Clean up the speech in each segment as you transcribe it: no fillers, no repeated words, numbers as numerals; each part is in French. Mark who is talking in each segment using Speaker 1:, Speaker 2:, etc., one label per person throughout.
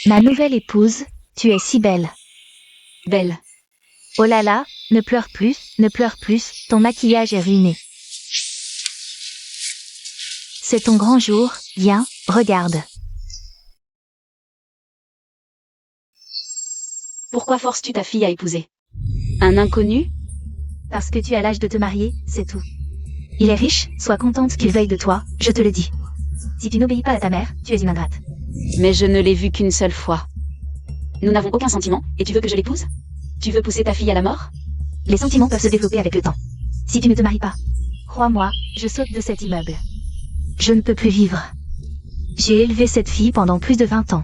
Speaker 1: Ma nouvelle épouse, tu es si belle. Belle. Oh là là, ne pleure plus, ton maquillage est ruiné. C'est ton grand jour, viens, regarde.
Speaker 2: Pourquoi forces-tu ta fille à épouser un inconnu?
Speaker 1: Parce que tu as l'âge de te marier, c'est tout. Il est riche, sois contente qu'il veuille de toi, je te le dis. Si tu n'obéis pas à ta mère, tu es une ingrate.
Speaker 2: Mais je ne l'ai vu qu'une seule fois. Nous n'avons aucun sentiment, et tu veux que je l'épouse? Tu veux pousser ta fille à la mort?
Speaker 1: Les sentiments peuvent se développer avec le temps. Si tu ne te maries pas, crois-moi, je saute de cet immeuble. Je ne peux plus vivre. J'ai élevé cette fille pendant plus de 20 ans.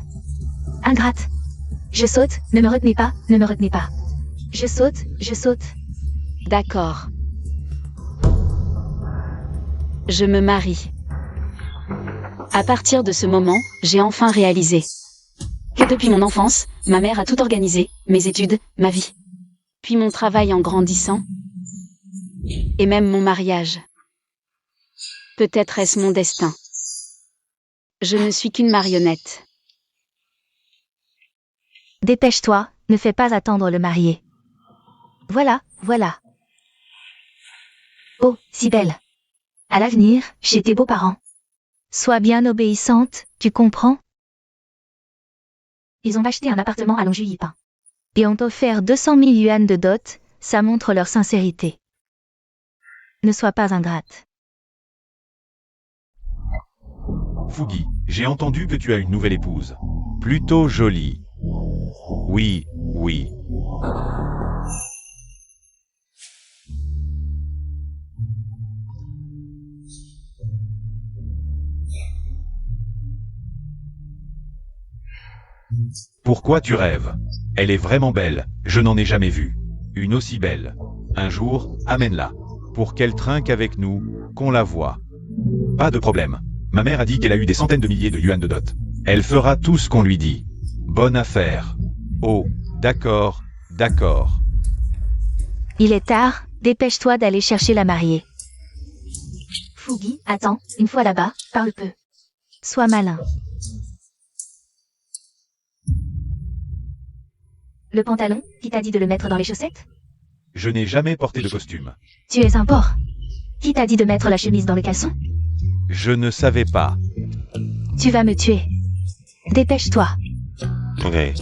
Speaker 1: Ingrate. Je saute, ne me retenez pas. Je saute.
Speaker 2: D'accord. Je me marie. À partir de ce moment, j'ai enfin réalisé que depuis mon enfance, ma mère a tout organisé, mes études, ma vie. Puis mon travail en grandissant, et même mon mariage. Peut-être est-ce mon destin. Je ne suis qu'une marionnette.
Speaker 1: Dépêche-toi, ne fais pas attendre le marié. Voilà. Oh, si belle. À l'avenir, chez tes beaux-parents. Sois bien obéissante, tu comprends? Ils ont acheté un appartement à Longjuipan. Et ont offert 200 000 yuan de dot, ça montre leur sincérité. Ne sois pas ingrate.
Speaker 3: Fugi, j'ai entendu que tu as une nouvelle épouse. Plutôt jolie. Oui. Pourquoi tu rêves? Elle est vraiment belle, je n'en ai jamais vu. Une aussi belle. Un jour, amène-la. Pour qu'elle trinque avec nous, qu'on la voie. Pas de problème. Ma mère a dit qu'elle a eu des centaines de milliers de yuan de dot. Elle fera tout ce qu'on lui dit. Bonne affaire. Oh, d'accord.
Speaker 1: Il est tard, dépêche-toi d'aller chercher la mariée. Fugi, attends, une fois là-bas, parle peu. Sois malin. Le pantalon, qui t'a dit de le mettre dans les chaussettes?
Speaker 3: Je n'ai jamais porté de costume.
Speaker 1: Tu es un porc. Qui t'a dit de mettre la chemise dans le caleçon?
Speaker 3: Je ne savais pas.
Speaker 1: Tu vas me tuer. Dépêche-toi.
Speaker 3: Ok.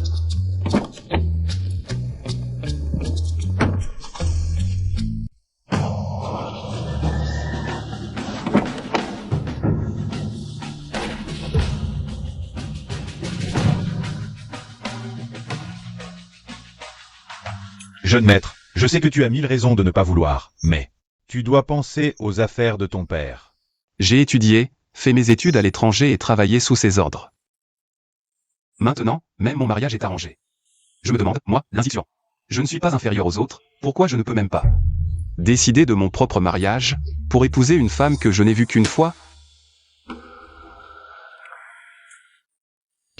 Speaker 3: Jeune maître, je sais que tu as 1000 raisons de ne pas vouloir, mais tu dois penser aux affaires de ton père.
Speaker 4: J'ai étudié, fait mes études à l'étranger et travaillé sous ses ordres. Maintenant, même mon mariage est arrangé. Je me demande, moi, l'institution. Je ne suis pas inférieur aux autres, pourquoi je ne peux même pas décider de mon propre mariage, pour épouser une femme que je n'ai vue qu'une fois?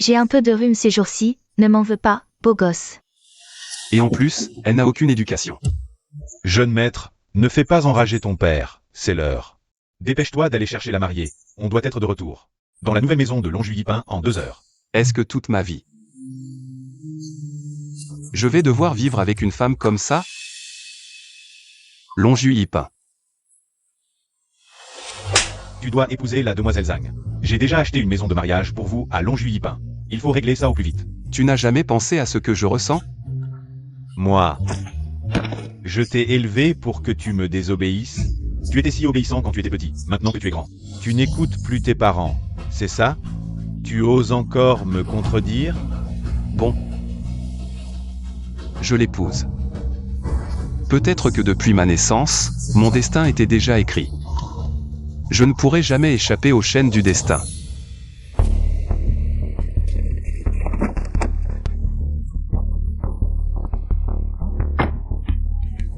Speaker 1: J'ai un peu de rhume ces jours-ci, ne m'en veux pas, beau gosse.
Speaker 4: Et en plus, elle n'a aucune éducation.
Speaker 3: Jeune maître, ne fais pas enrager ton père, c'est l'heure. Dépêche-toi d'aller chercher la mariée, on doit être de retour. Dans la nouvelle maison de Longjuipan en 2 heures.
Speaker 4: Est-ce que toute ma vie je vais devoir vivre avec une femme comme ça? Longjuipan.
Speaker 3: Tu dois épouser la demoiselle Zhang. J'ai déjà acheté une maison de mariage pour vous à Longjuipan. Il faut régler ça au plus vite.
Speaker 4: Tu n'as jamais pensé à ce que je ressens?
Speaker 3: Moi, je t'ai élevé pour que tu me désobéisses. Tu étais si obéissant quand tu étais petit, maintenant que tu es grand. Tu n'écoutes plus tes parents, c'est ça? Tu oses encore me contredire?
Speaker 4: Bon. Je l'épouse. Peut-être que depuis ma naissance, mon destin était déjà écrit. Je ne pourrai jamais échapper aux chaînes du destin.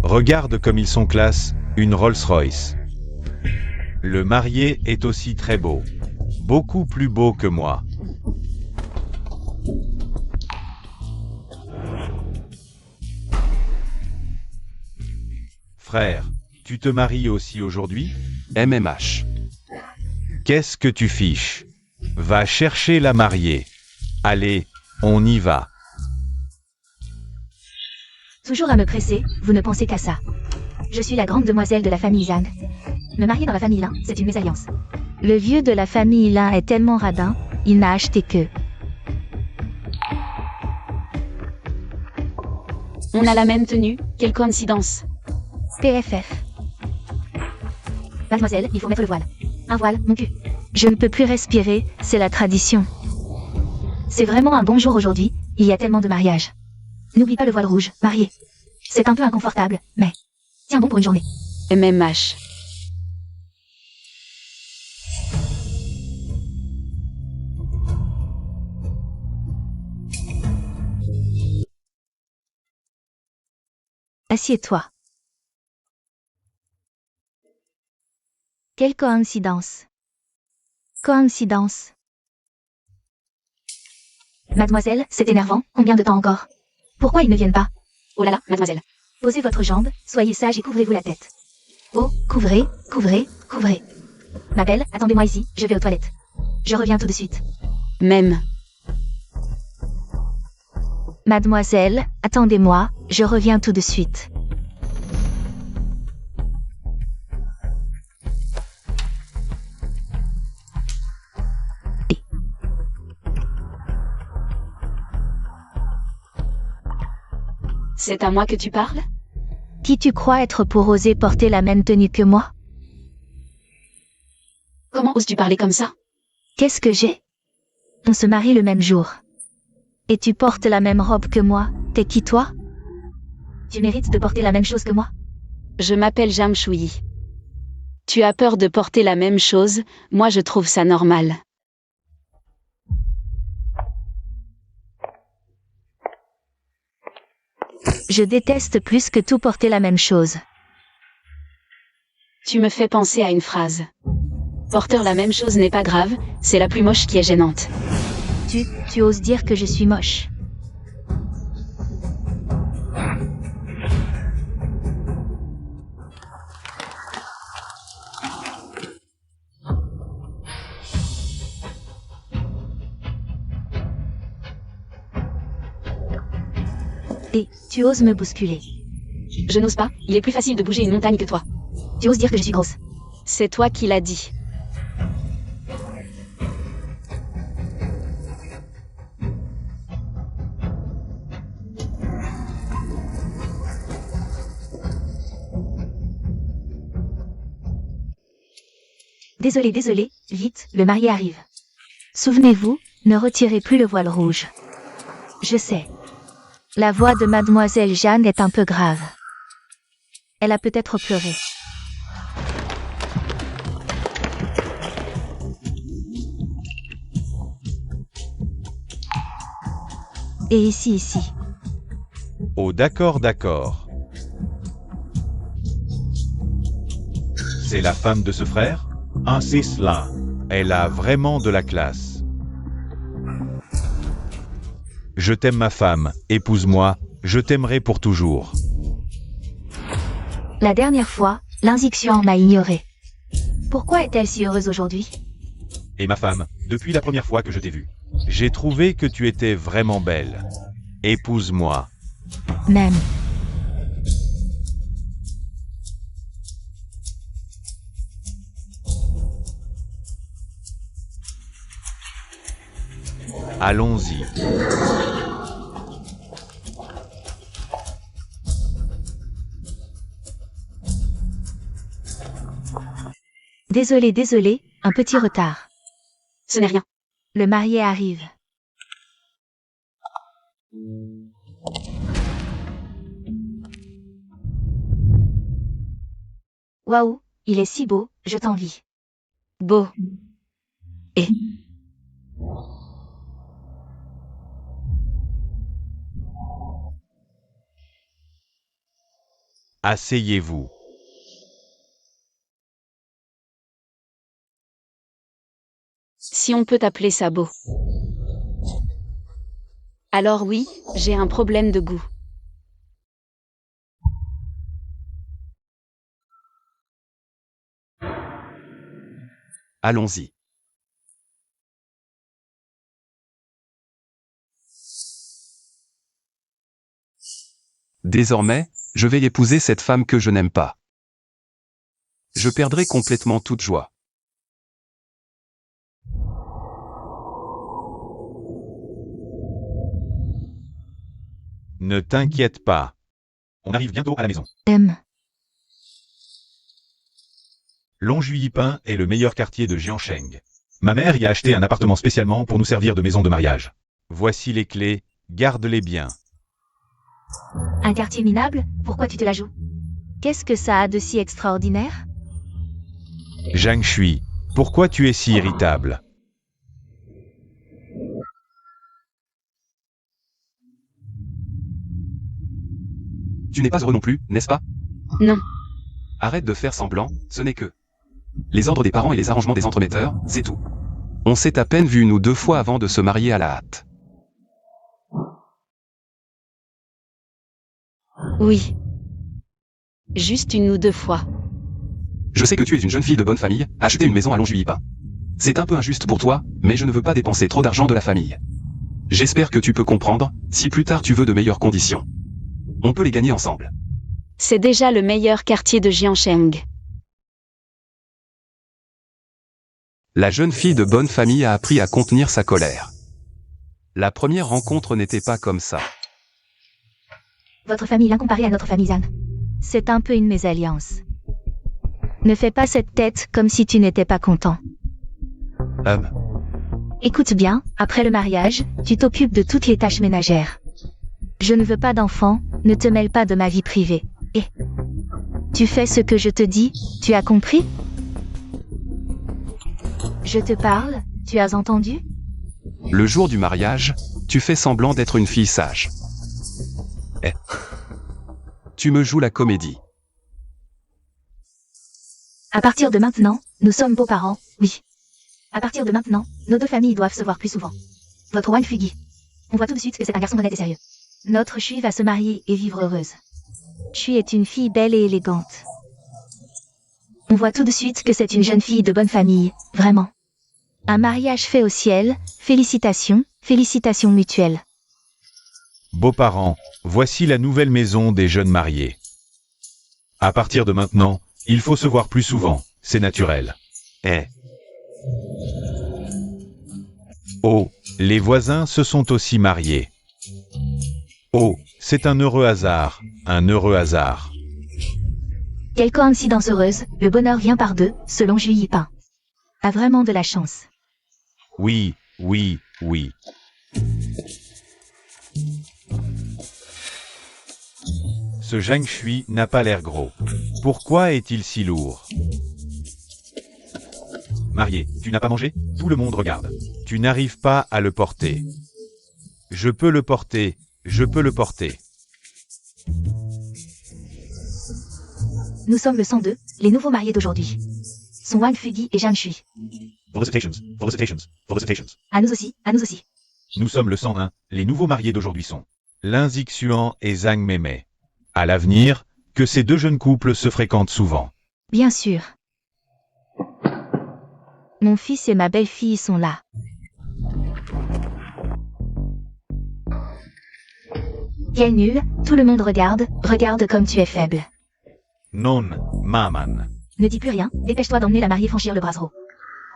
Speaker 3: Regarde comme ils sont classe, une Rolls-Royce. Le marié est aussi très beau. Beaucoup plus beau que moi. Frère, tu te maries aussi aujourd'hui?
Speaker 4: MMH.
Speaker 3: Qu'est-ce que tu fiches? Va chercher la mariée. Allez, On y va.
Speaker 1: Toujours à me presser, vous ne pensez qu'à ça. Je suis la grande demoiselle de la famille Zhang. Me marier dans la famille Lin, c'est une mésalliance. Le vieux de la famille Lin est tellement radin, il n'a acheté que...
Speaker 2: On a la même tenue, quelle coïncidence.
Speaker 1: PFF. Mademoiselle, il faut mettre le voile. Un voile, mon cul. Je ne peux plus respirer, c'est la tradition. C'est vraiment un bon jour aujourd'hui, il y a tellement de mariages. N'oublie pas le voile rouge, marié. C'est un peu inconfortable, mais... Tiens bon pour une journée.
Speaker 2: MMH.
Speaker 1: Assieds-toi. Quelle coïncidence. Coïncidence. Mademoiselle, c'est énervant, combien de temps encore? Pourquoi ils ne viennent pas?
Speaker 2: Oh là là, mademoiselle.
Speaker 1: Posez votre jambe, soyez sage et couvrez-vous la tête. Oh, couvrez, couvrez, couvrez. Ma belle, attendez-moi ici, je vais aux toilettes. Je reviens tout de suite.
Speaker 2: Même.
Speaker 1: Mademoiselle, attendez-moi, je reviens tout de suite.
Speaker 2: C'est à moi que tu parles?
Speaker 1: Qui tu crois être pour oser porter la même tenue que moi?
Speaker 2: Comment oses-tu parler comme ça?
Speaker 1: Qu'est-ce que j'ai? On se marie le même jour. Et tu portes la même robe que moi, t'es qui toi? Tu mérites de porter la même chose que moi?
Speaker 2: Je m'appelle Jam Shui. Tu as peur de porter la même chose, moi je trouve ça normal.
Speaker 1: Je déteste plus que tout porter la même chose.
Speaker 2: Tu me fais penser à une phrase. Porteur la même chose n'est pas grave, c'est la plus moche qui est gênante.
Speaker 1: Tu oses dire que je suis moche. Et tu oses me bousculer.
Speaker 2: Je n'ose pas, il est plus facile de bouger une montagne que toi.
Speaker 1: Tu oses dire que je suis grosse.
Speaker 2: C'est toi qui l'as dit.
Speaker 1: Désolé, vite, le marié arrive. Souvenez-vous, ne retirez plus le voile rouge. Je sais. La voix de mademoiselle Jeanne est un peu grave. Elle a peut-être pleuré. Et ici.
Speaker 3: Oh d'accord, d'accord. C'est la femme de ce frère? C'est cela. Elle a vraiment de la classe. Je t'aime ma femme, épouse-moi, je t'aimerai pour toujours.
Speaker 1: La dernière fois, l'inziction m'a ignoré. Pourquoi est-elle si heureuse aujourd'hui?
Speaker 3: Et ma femme, depuis la première fois que je t'ai vue, j'ai trouvé que tu étais vraiment belle. Épouse-moi.
Speaker 1: Même.
Speaker 3: Allons-y.
Speaker 1: Désolé, un petit retard.
Speaker 2: Ce n'est rien.
Speaker 1: Le marié arrive. Waouh, il est si beau, je t'envie.
Speaker 2: Beau. Et
Speaker 3: Asseyez-vous.
Speaker 2: si on peut appeler ça beau. Alors oui, j'ai un problème de goût.
Speaker 4: Allons-y. Désormais, je vais épouser cette femme que je n'aime pas. Je perdrai complètement toute joie.
Speaker 3: Ne t'inquiète pas. On arrive bientôt à la maison. Longjuipan est le meilleur quartier de Jiangsheng. Ma mère y a acheté un appartement spécialement pour nous servir de maison de mariage. Voici les clés, garde-les bien.
Speaker 1: Un quartier minable? Pourquoi tu te la joues? Qu'est-ce que ça a de si extraordinaire?
Speaker 3: Zhang Shui, pourquoi tu es si irritable?
Speaker 4: Tu n'es pas heureux non plus, n'est-ce pas?
Speaker 2: Non.
Speaker 4: Arrête de faire semblant, ce n'est que les ordres des parents et les arrangements des entremetteurs, c'est tout. On s'est à peine vus nous 2 fois avant de se marier à la hâte.
Speaker 2: Oui. Juste 1 ou 2 fois.
Speaker 4: Je sais que tu es une jeune fille de bonne famille, acheter une maison à Longjuipan. C'est un peu injuste pour toi, mais je ne veux pas dépenser trop d'argent de la famille. J'espère que tu peux comprendre, si plus tard tu veux de meilleures conditions. On peut les gagner ensemble.
Speaker 2: C'est déjà le meilleur quartier de Jiangsheng.
Speaker 4: La jeune fille de bonne famille a appris à contenir sa colère. La première rencontre n'était pas comme ça.
Speaker 1: Votre famille incomparée à notre famille Zhang. C'est un peu une mésalliance. Ne fais pas cette tête comme si tu n'étais pas content. Écoute bien, après le mariage, tu t'occupes de toutes les tâches ménagères. Je ne veux pas d'enfants, ne te mêle pas de ma vie privée. Et tu fais ce que je te dis, tu as compris? Je te parle, tu as entendu?
Speaker 4: Le jour du mariage, tu fais semblant d'être une fille sage. Tu me joues la comédie.
Speaker 1: À partir de maintenant, nous sommes beaux-parents, oui. À partir de maintenant, nos 2 familles doivent se voir plus souvent. Votre Wang Fugi. On voit tout de suite que c'est un garçon honnête et sérieux. Notre Shui va se marier et vivre heureuse. Shui est une fille belle et élégante. On voit tout de suite que c'est une jeune fille de bonne famille, vraiment. Un mariage fait au ciel, félicitations, félicitations mutuelles.
Speaker 3: Beaux-parents, voici la nouvelle maison des jeunes mariés. À partir de maintenant, il faut se voir plus souvent, c'est naturel. Oh, les voisins se sont aussi mariés. Oh, c'est un heureux hasard, un heureux hasard.
Speaker 1: Quelle coïncidence heureuse, le bonheur vient par 2, selon Juyipan. A vraiment de la chance.
Speaker 3: Oui, oui, oui. Ce Zhang Shui n'a pas l'air gros. Pourquoi est-il si lourd? Marié, tu n'as pas mangé? Tout le monde regarde. Tu n'arrives pas à le porter. Je peux le porter, je peux le porter.
Speaker 1: Nous sommes le 102, les nouveaux mariés d'aujourd'hui. Sont Wang Fugi et Zhang Shui.
Speaker 3: Felicitations, felicitations, felicitations.
Speaker 1: À nous aussi, à nous aussi.
Speaker 3: Nous sommes le 101, les nouveaux mariés d'aujourd'hui sont Lin Zixuan et Zhang Meimei. À l'avenir, que ces 2 jeunes couples se fréquentent souvent.
Speaker 1: Bien sûr. Mon fils et ma belle-fille sont là. Quel nul, tout le monde regarde, regarde comme tu es faible.
Speaker 3: Non, maman.
Speaker 1: Ne dis plus rien, dépêche-toi d'emmener la mariée franchir le brasero.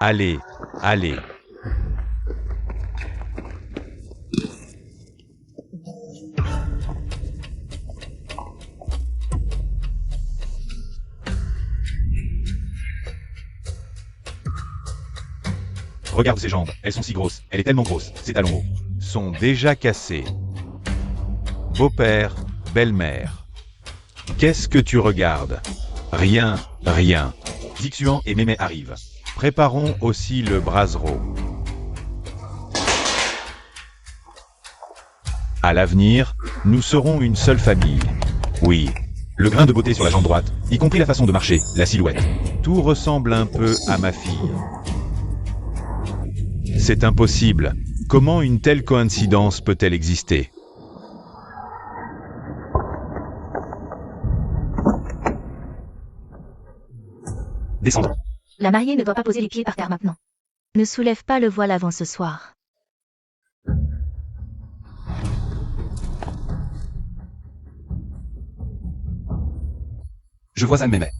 Speaker 3: Allez, allez. Regarde ses jambes, elles sont si grosses, elle est tellement grosse, ses talons hauts sont déjà cassés. Beau-père, belle-mère. Qu'est-ce que tu regardes? Rien, rien. Zixuan et Meimei arrivent. Préparons aussi le brasero. À l'avenir, nous serons une seule famille. Oui. Le grain de beauté sur la jambe droite, y compris la façon de marcher, la silhouette. Tout ressemble un peu à ma fille. C'est impossible. Comment une telle coïncidence peut-elle exister?
Speaker 4: Descendons.
Speaker 1: La mariée ne doit pas poser les pieds par terre maintenant. Ne soulève pas le voile avant ce soir.
Speaker 4: Je vois Anne Mémé.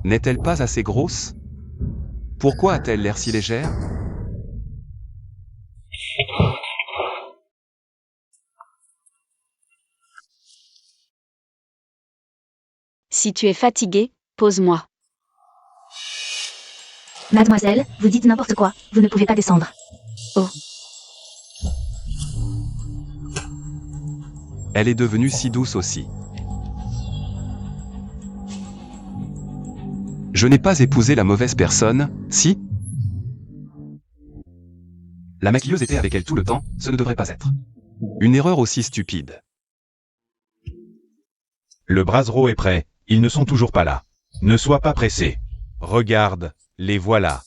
Speaker 4: N'est-elle pas assez grosse? Pourquoi a-t-elle l'air si légère?
Speaker 2: Si tu es fatigué, pose-moi.
Speaker 1: Mademoiselle, vous dites n'importe quoi. Vous ne pouvez pas descendre.
Speaker 2: Oh,
Speaker 4: Elle est devenue si douce aussi. Je n'ai pas épousé la mauvaise personne, si? La maquilleuse était avec elle tout le temps, ce ne devrait pas être. Une erreur aussi stupide.
Speaker 3: Le brasero est prêt, ils ne sont toujours pas là. Ne sois pas pressé. Regarde, les voilà.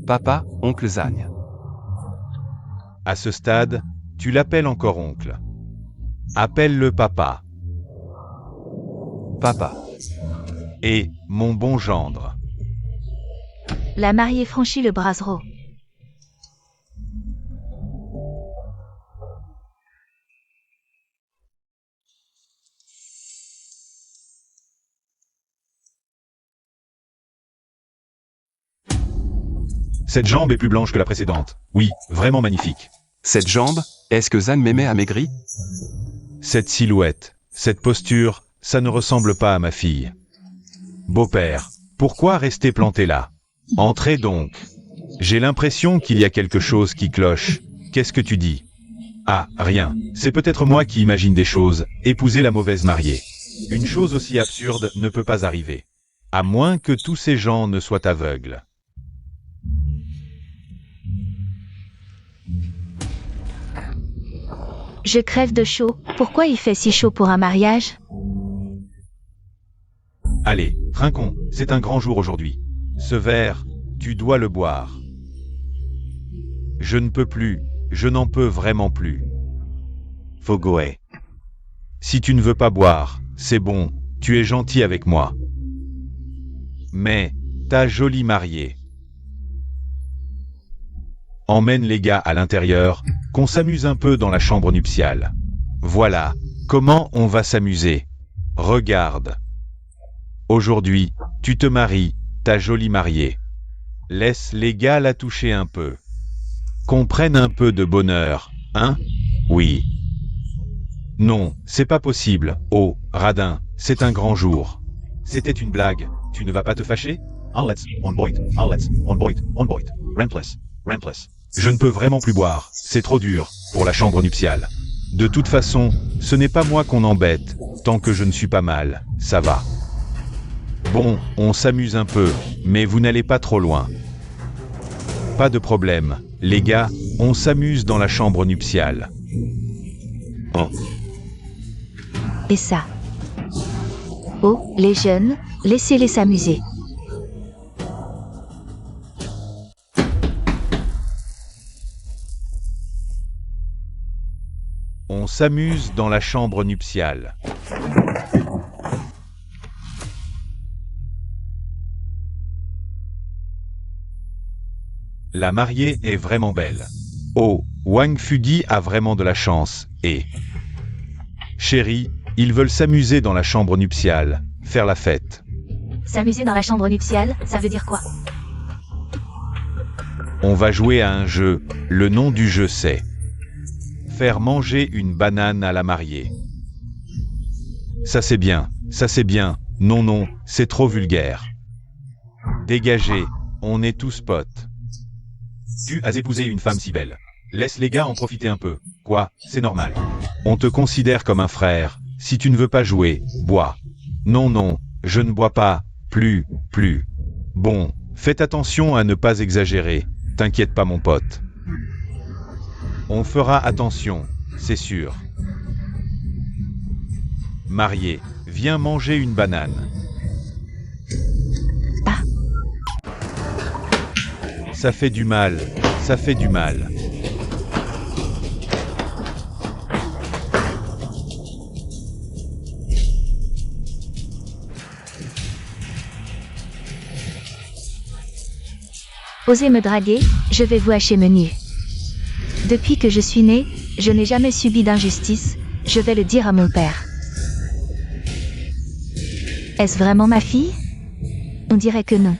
Speaker 4: Papa, oncle Zagne.
Speaker 3: À ce stade, tu l'appelles encore oncle. Appelle-le papa.
Speaker 4: Papa.
Speaker 3: Et, mon bon gendre.
Speaker 1: La mariée franchit le brasero.
Speaker 3: Cette jambe est plus blanche que la précédente. Oui, vraiment magnifique.
Speaker 4: Cette jambe, est-ce que Zane Mémé a maigri?
Speaker 3: Cette silhouette, cette posture, ça ne ressemble pas à ma fille. Beau-père, pourquoi rester planté là? Entrez donc. J'ai l'impression qu'il y a quelque chose qui cloche. Qu'est-ce que tu dis? Ah, rien. C'est peut-être moi qui imagine des choses. Épouser la mauvaise mariée. Une chose aussi absurde ne peut pas arriver. À moins que tous ces gens ne soient aveugles.
Speaker 1: Je crève de chaud. Pourquoi il fait si chaud pour un mariage?
Speaker 3: Allez, trinquons, c'est un grand jour aujourd'hui. Ce verre, tu dois le boire. Je ne peux plus, je n'en peux vraiment plus. Fogoé. Si tu ne veux pas boire, c'est bon, tu es gentil avec moi. Mais, ta jolie mariée. Emmène les gars à l'intérieur, qu'on s'amuse un peu dans la chambre nuptiale. Voilà, comment on va s'amuser. Regarde. Aujourd'hui, tu te maries, ta jolie mariée. Laisse les gars la toucher un peu. Qu'on prenne un peu de bonheur, hein? Oui. Non, c'est pas possible. Oh, radin, c'est un grand jour. C'était une blague, tu ne vas pas te fâcher? Remplace. Je ne peux vraiment plus boire, c'est trop dur, pour la chambre nuptiale. De toute façon, ce n'est pas moi qu'on embête, tant que je ne suis pas mal, ça va. Bon, on s'amuse un peu, mais vous n'allez pas trop loin. Pas de problème, les gars, on s'amuse dans la chambre nuptiale. Oh.
Speaker 1: Et ça. Oh, les jeunes, laissez-les s'amuser.
Speaker 3: On s'amuse dans la chambre nuptiale. La mariée est vraiment belle. Oh, Wang Fugi a vraiment de la chance, et... Chérie, ils veulent s'amuser dans la chambre nuptiale, faire la fête.
Speaker 1: S'amuser dans la chambre nuptiale, ça veut dire quoi?
Speaker 3: On va jouer à un jeu, le nom du jeu c'est... Faire manger une banane à la mariée. Ça c'est bien, non non, c'est trop vulgaire. Dégagez, on est tous potes. Tu as épousé une femme si belle. Laisse les gars en profiter un peu. Quoi, c'est normal. On te considère comme un frère. Si tu ne veux pas jouer, bois. Non non, je ne bois pas, plus. Bon, faites attention à ne pas exagérer. T'inquiète pas mon pote. On fera attention, c'est sûr. Marié, viens manger une banane.
Speaker 1: Ah.
Speaker 3: Ça fait du mal, ça fait du mal.
Speaker 1: Osez me draguer, je vais vous hacher menu. Depuis que je suis née, je n'ai jamais subi d'injustice, je vais le dire à mon père. Est-ce vraiment ma fille? On dirait que non.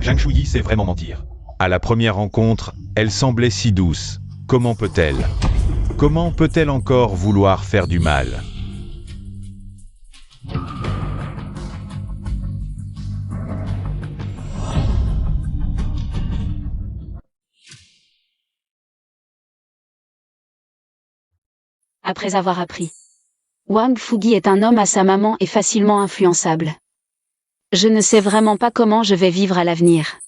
Speaker 3: Zhang Shuyi sait vraiment mentir. À la première rencontre, elle semblait si douce. Comment peut-elle? Comment peut-elle encore vouloir faire du mal?
Speaker 2: Après avoir appris. Wang Fugi est un homme à sa maman et facilement influençable. Je ne sais vraiment pas comment je vais vivre à l'avenir.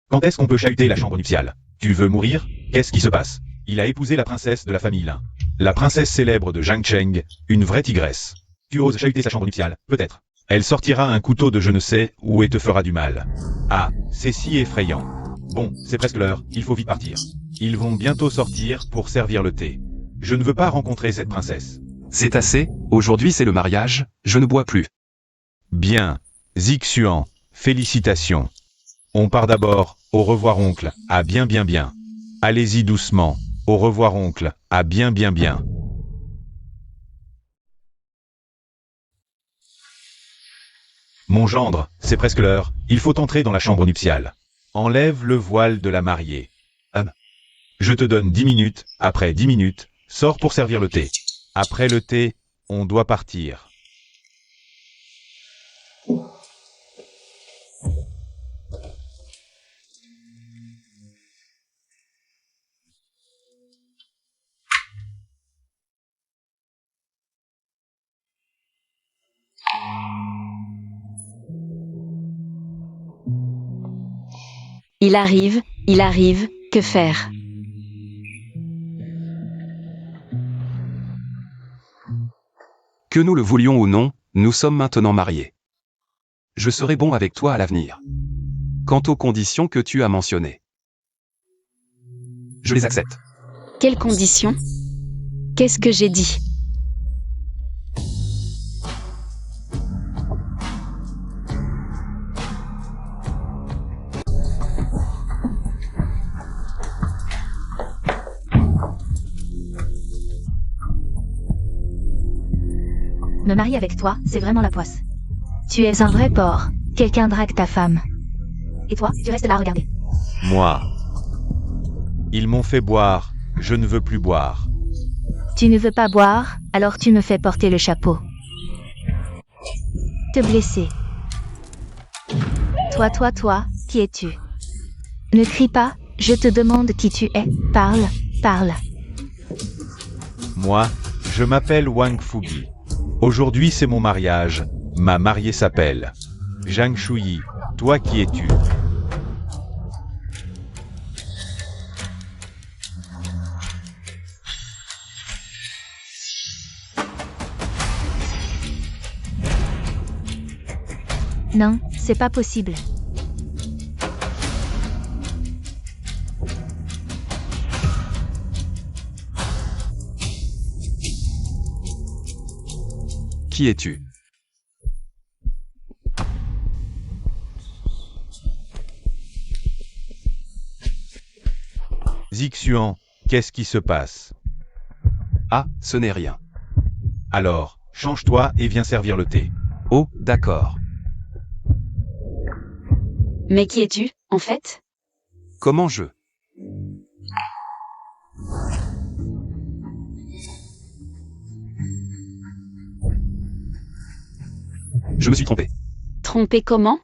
Speaker 3: Quand est-ce qu'on peut chahuter la chambre nuptiale? Tu veux mourir? Qu'est-ce qui se passe? Il a épousé la princesse de la famille Lin. La princesse célèbre de Zhang Cheng, une vraie tigresse. Tu oses chahuter sa chambre nuptiale, peut-être. Elle sortira un couteau de je ne sais où et te fera du mal. Ah, c'est si effrayant. Bon, c'est presque l'heure, il faut vite partir. Ils vont bientôt sortir pour servir le thé. Je ne veux pas rencontrer cette princesse.
Speaker 4: C'est assez, aujourd'hui c'est le mariage, je ne bois plus.
Speaker 3: Bien. Zixuan, félicitations. On part d'abord, au revoir oncle, à bien bien bien. Allez-y doucement, au revoir oncle, à bien bien bien. Mon gendre, c'est presque l'heure, il faut entrer dans la chambre nuptiale. Enlève le voile de la mariée. Je te donne 10 minutes, après 10 minutes, sors pour servir le thé. Après le thé, on doit partir.
Speaker 2: Il arrive, que faire?
Speaker 4: Que nous le voulions ou non, nous sommes maintenant mariés. Je serai bon avec toi à l'avenir. Quant aux conditions que tu as mentionnées, je les accepte.
Speaker 2: Quelles conditions? Qu'est-ce que j'ai dit?
Speaker 1: Me marier avec toi, c'est vraiment la poisse. Tu es un vrai porc. Quelqu'un drague ta femme. Et toi, tu restes là à regarder.
Speaker 3: Moi. Ils m'ont fait boire, je ne veux plus boire.
Speaker 1: Tu ne veux pas boire, alors tu me fais porter le chapeau. Te blesser. Toi, qui es-tu? Ne crie pas, je te demande qui tu es. Parle.
Speaker 3: Moi, je m'appelle Wang Fugi. Aujourd'hui c'est mon mariage, ma mariée s'appelle Zhang Shuyi. Toi qui es-tu?
Speaker 1: Non, c'est pas possible.
Speaker 4: Qui es-tu?
Speaker 3: Zixuan, qu'est-ce qui se passe?
Speaker 4: Ah, ce n'est rien.
Speaker 3: Alors, change-toi et viens servir le thé.
Speaker 4: Oh, d'accord.
Speaker 2: Mais qui es-tu, en fait?
Speaker 4: Comment je? Je me suis trompé.
Speaker 2: Trompé comment?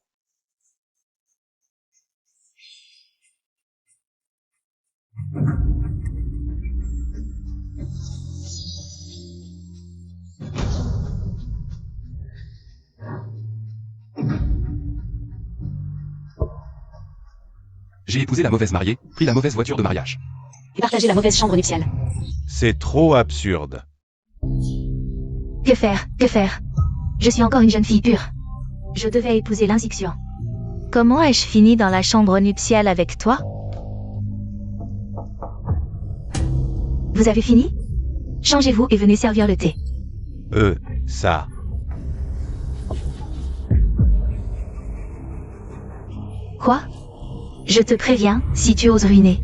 Speaker 4: J'ai épousé la mauvaise mariée, pris la mauvaise voiture de mariage.
Speaker 2: Et partagé la mauvaise chambre nuptiale.
Speaker 3: C'est trop absurde.
Speaker 1: Que faire? Je suis encore une jeune fille pure. Je devais épouser l'inziction. Comment ai-je fini dans la chambre nuptiale avec toi? Vous avez fini? Changez-vous et venez servir le thé.
Speaker 3: Ça.
Speaker 1: Quoi? Je te préviens, si tu oses ruiner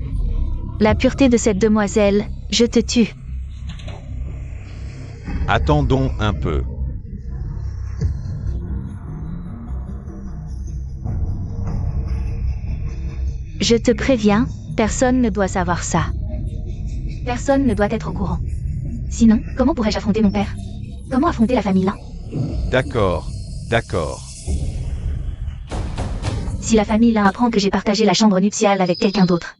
Speaker 1: la pureté de cette demoiselle, je te tue.
Speaker 3: Attendons un peu.
Speaker 1: Je te préviens, personne ne doit savoir ça. Personne ne doit être au courant. Sinon, comment pourrais-je affronter mon père? Comment affronter la famille là?
Speaker 3: D'accord.
Speaker 1: Si la famille là apprend que j'ai partagé la chambre nuptiale avec quelqu'un d'autre,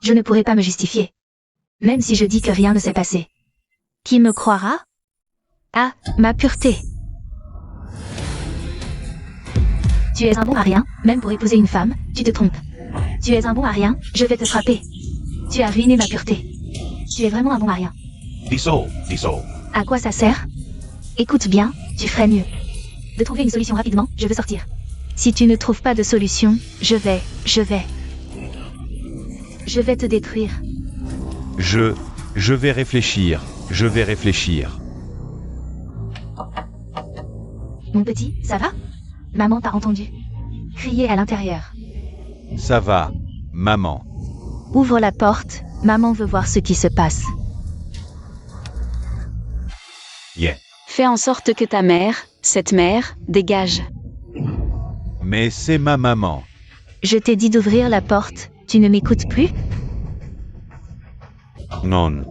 Speaker 1: je ne pourrai pas me justifier. Même si je dis que rien ne s'est passé. Qui me croira? Ah, ma pureté. Tu es un bon à rien, même pour épouser une femme, tu te trompes. Tu es un bon à rien, je vais te frapper. Tu as ruiné ma pureté. Tu es vraiment un bon à rien.
Speaker 3: Dissolve.
Speaker 1: À quoi ça sert? Écoute bien, tu ferais mieux de trouver une solution rapidement, je veux sortir. Si tu ne trouves pas de solution, je vais te détruire.
Speaker 3: Je vais réfléchir.
Speaker 1: Mon petit, ça va? Maman t'a entendu crier à l'intérieur.
Speaker 3: Ça va, maman.
Speaker 1: Ouvre la porte, maman veut voir ce qui se passe.
Speaker 3: Yeah.
Speaker 2: Fais en sorte que ta mère, cette mère, dégage.
Speaker 3: Mais c'est ma maman.
Speaker 1: Je t'ai dit d'ouvrir la porte, tu ne m'écoutes plus?
Speaker 3: Non.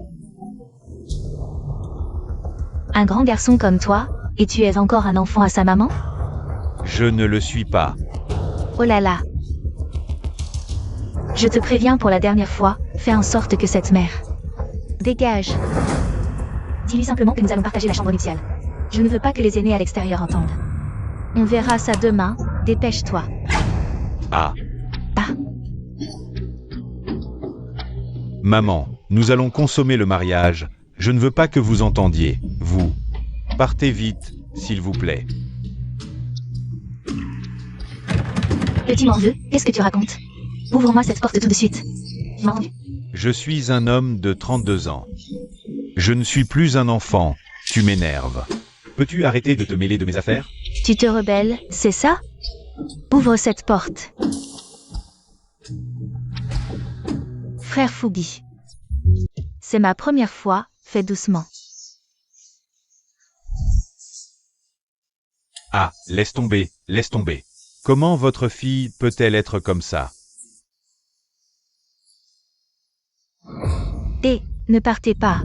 Speaker 1: Un grand garçon comme toi, et tu es encore un enfant à sa maman?
Speaker 3: Je ne le suis pas.
Speaker 1: Oh là là. Je te préviens pour la dernière fois, fais en sorte que cette mère dégage. Dis-lui simplement que nous allons partager la chambre nuptiale. Je ne veux pas que les aînés à l'extérieur entendent. On verra ça demain, dépêche-toi.
Speaker 3: Ah.
Speaker 1: Ah.
Speaker 3: Maman, nous allons consommer le mariage. Je ne veux pas que vous entendiez, vous. Partez vite, s'il vous plaît.
Speaker 1: Petit morveux, qu'est-ce que tu racontes? Ouvre-moi cette porte tout de suite. Tu m'as entendu?
Speaker 3: Je suis un homme de 32 ans. Je ne suis plus un enfant. Tu m'énerves. Peux-tu arrêter de te mêler de mes affaires?
Speaker 1: Tu te rebelles, c'est ça? Ouvre cette porte. Frère Fougi. C'est ma première fois, fais doucement.
Speaker 3: Ah, laisse tomber. Comment votre fille peut-elle être comme ça?
Speaker 1: Ne partez pas.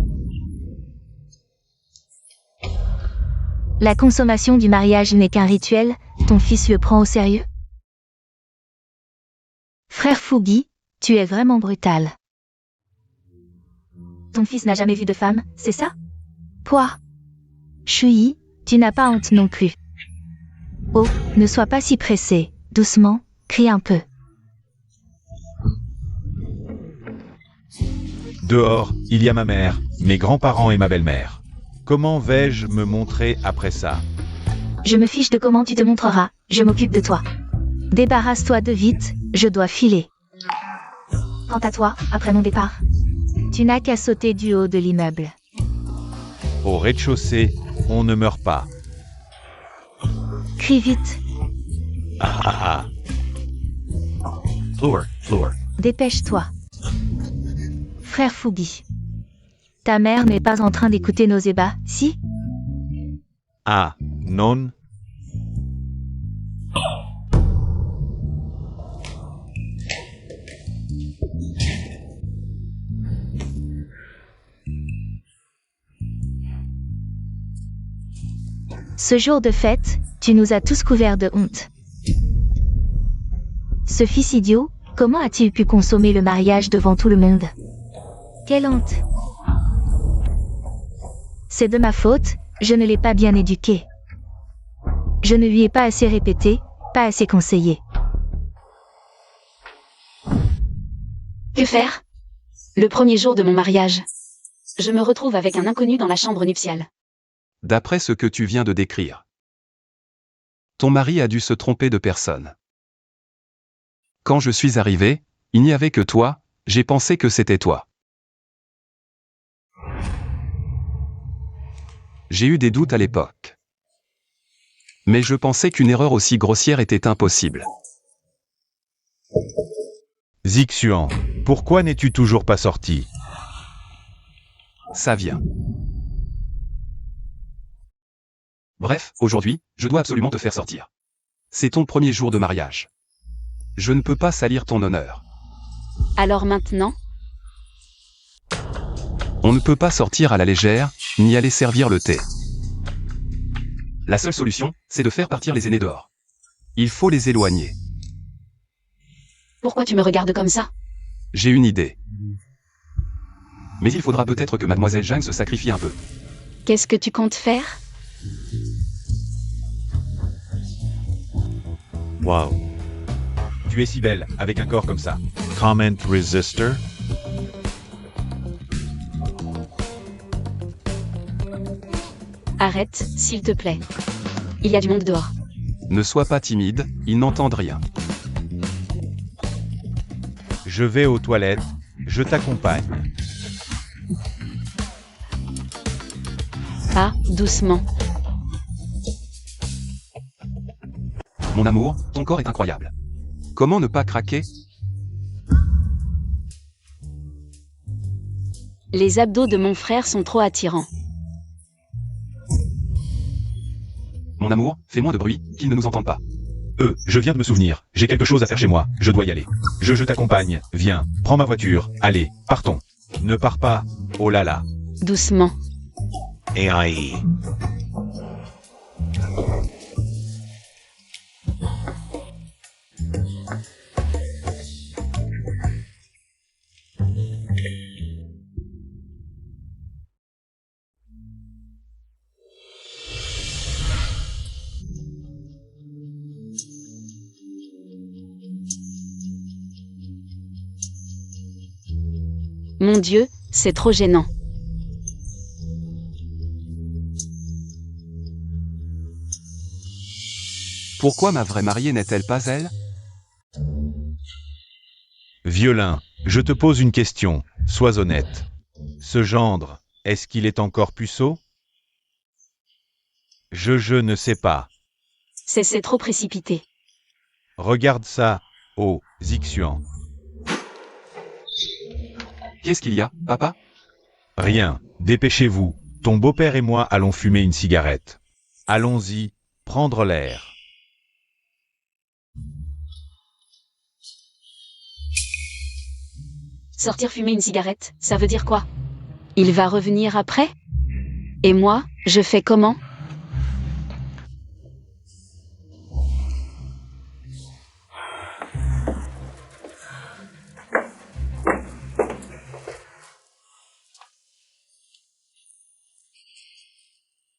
Speaker 1: La consommation du mariage n'est qu'un rituel, ton fils le prend au sérieux? Frère Fougi, tu es vraiment brutal. Ton fils n'a jamais vu de femme, c'est ça? Quoi? Shui, tu n'as pas honte non plus. Oh, ne sois pas si pressé, doucement, crie un peu.
Speaker 3: Dehors, il y a ma mère, mes grands-parents et ma belle-mère. Comment vais-je me montrer après ça?
Speaker 1: Je me fiche de comment tu te montreras, je m'occupe de toi. Débarrasse-toi de vite, je dois filer. Quant à toi, après mon départ, tu n'as qu'à sauter du haut de l'immeuble.
Speaker 3: Au rez-de-chaussée, on ne meurt pas.
Speaker 1: Crie vite.
Speaker 3: Ah. Floor.
Speaker 1: Dépêche-toi. Frère Fougi. Ta mère n'est pas en train d'écouter nos ébats, si?
Speaker 3: Ah, non.
Speaker 1: Ce jour de fête, tu nous as tous couverts de honte. Ce fils idiot, comment a-t-il pu consommer le mariage devant tout le monde? Quelle honte! C'est de ma faute, je ne l'ai pas bien éduqué. Je ne lui ai pas assez répété, pas assez conseillé.
Speaker 2: Que faire? Le premier jour de mon mariage. Je me retrouve avec un inconnu dans la chambre nuptiale.
Speaker 4: D'après ce que tu viens de décrire. Ton mari a dû se tromper de personne. Quand je suis arrivé, il n'y avait que toi, j'ai pensé que c'était toi. J'ai eu des doutes à l'époque. Mais je pensais qu'une erreur aussi grossière était impossible.
Speaker 3: Zixuan, pourquoi n'es-tu toujours pas sorti?
Speaker 4: Ça vient. Bref, aujourd'hui, je dois absolument te faire sortir. C'est ton premier jour de mariage. Je ne peux pas salir ton honneur.
Speaker 2: Alors maintenant,
Speaker 4: On ne peut pas sortir à la légère, ni aller servir le thé. La seule solution, c'est de faire partir les aînés dehors. Il faut les éloigner.
Speaker 2: pourquoi tu me regardes comme ça?
Speaker 4: J'ai une idée. Mais il faudra peut-être que mademoiselle Jeanne se sacrifie un peu.
Speaker 2: Qu'est-ce que tu comptes faire?
Speaker 3: Wow. Tu es si belle, avec un corps comme ça. Comment resistor?
Speaker 2: Arrête, s'il te plaît. Il y a du monde dehors.
Speaker 4: Ne sois pas timide, ils n'entendent rien.
Speaker 3: Je vais aux toilettes, je t'accompagne.
Speaker 2: Ah, doucement.
Speaker 4: Mon amour, ton corps est incroyable. Comment ne pas craquer?
Speaker 2: Les abdos de mon frère sont trop attirants.
Speaker 4: Mon amour, fais moins de bruit, qu'ils ne nous entendent pas.
Speaker 3: Je viens de me souvenir, j'ai quelque chose à faire chez moi, je dois y aller. Je t'accompagne, viens, prends ma voiture, allez, partons. Ne pars pas, oh là là.
Speaker 2: Doucement.
Speaker 3: AI.
Speaker 2: Mon Dieu, c'est trop gênant.
Speaker 4: Pourquoi ma vraie mariée n'est-elle pas elle?
Speaker 3: Violin, je te pose une question, sois honnête. Ce gendre, est-ce qu'il est encore puceau? Je ne sais pas.
Speaker 2: C'est trop précipité.
Speaker 3: Regarde ça, oh, Zixuan.
Speaker 4: Qu'est-ce qu'il y a, papa?
Speaker 3: Rien, dépêchez-vous, ton beau-père et moi allons fumer une cigarette. Allons-y, prendre l'air.
Speaker 2: Sortir fumer une cigarette, ça veut dire quoi? Il va revenir après? Et moi, je fais comment?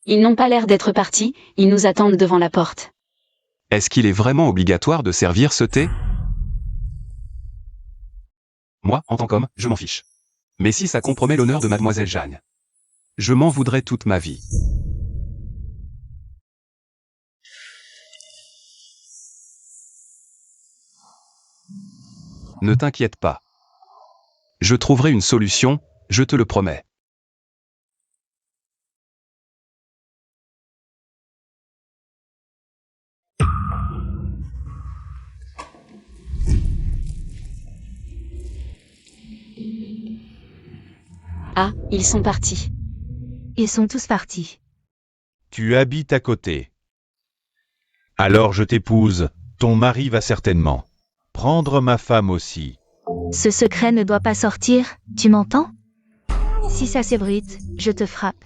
Speaker 2: Ils n'ont pas l'air d'être partis, ils nous attendent devant la porte.
Speaker 4: Est-ce qu'il est vraiment obligatoire de servir ce thé? Moi, en tant qu'homme, je m'en fiche. Mais si ça compromet l'honneur de mademoiselle Jeanne, je m'en voudrais toute ma vie. Ne t'inquiète pas. Je trouverai une solution, je te le promets.
Speaker 2: Ah, ils sont partis.
Speaker 1: Ils sont tous partis.
Speaker 3: Tu habites à côté. Alors je t'épouse, ton mari va certainement prendre ma femme aussi.
Speaker 1: Ce secret ne doit pas sortir, tu m'entends? Si ça s'ébruite, je te frappe.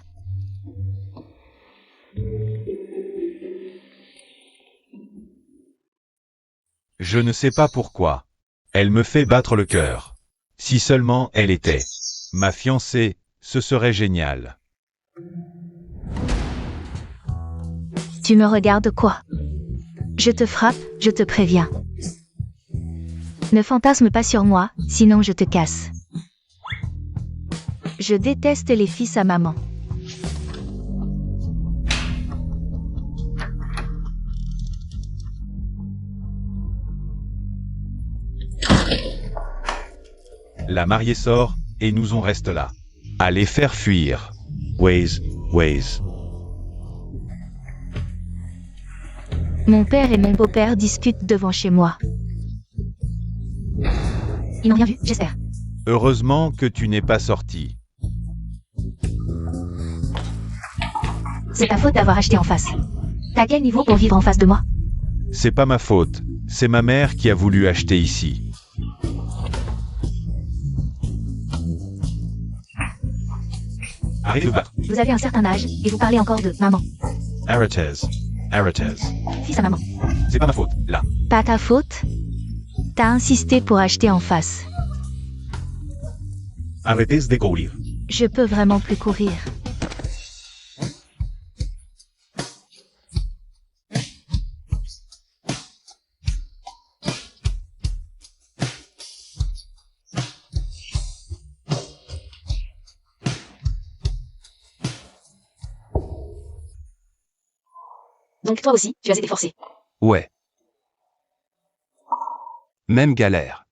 Speaker 3: Je ne sais pas pourquoi. Elle me fait battre le cœur. Si seulement elle était ma fiancée, ce serait génial.
Speaker 1: Tu me regardes quoi? Je te frappe, je te préviens. Ne fantasme pas sur moi, sinon je te casse. Je déteste les fils à maman.
Speaker 3: La mariée sort, et nous on reste là. À les faire fuir. Waze.
Speaker 1: Mon père et mon beau-père discutent devant chez moi. Ils n'ont rien vu, j'espère.
Speaker 3: Heureusement que tu n'es pas sorti.
Speaker 1: C'est ta faute d'avoir acheté en face. T'as quel niveau pour vivre en face de moi?
Speaker 3: C'est pas ma faute, c'est ma mère qui a voulu acheter ici. Arrêtez de battre.
Speaker 1: Vous avez un certain âge, et vous parlez encore de maman.
Speaker 3: Arrêtez.
Speaker 1: Fils à maman.
Speaker 3: C'est pas ma faute, là.
Speaker 1: Pas ta faute? T'as insisté pour acheter en face.
Speaker 3: Arrêtez de courir.
Speaker 1: Je peux vraiment plus courir.
Speaker 2: Donc toi aussi, tu as été forcé.
Speaker 4: Ouais. Même galère.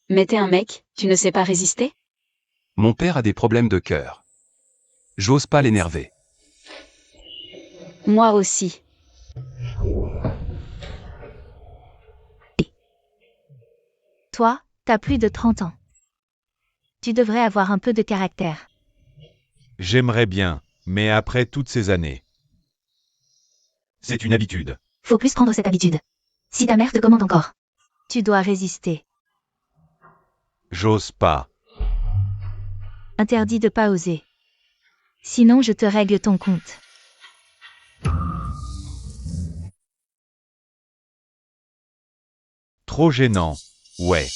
Speaker 2: Mais t'es un mec, tu ne sais pas résister?
Speaker 4: Mon père a des problèmes de cœur. J'ose pas l'énerver.
Speaker 2: Moi aussi.
Speaker 1: Toi, t'as plus de 30 ans. Tu devrais avoir un peu de caractère.
Speaker 3: J'aimerais bien, mais après toutes ces années. C'est une habitude.
Speaker 1: Faut plus prendre cette habitude. Si ta mère te commande encore, tu dois résister.
Speaker 3: J'ose pas.
Speaker 1: Interdit de pas oser. Sinon je te règle ton compte.
Speaker 3: Trop gênant. Ouais.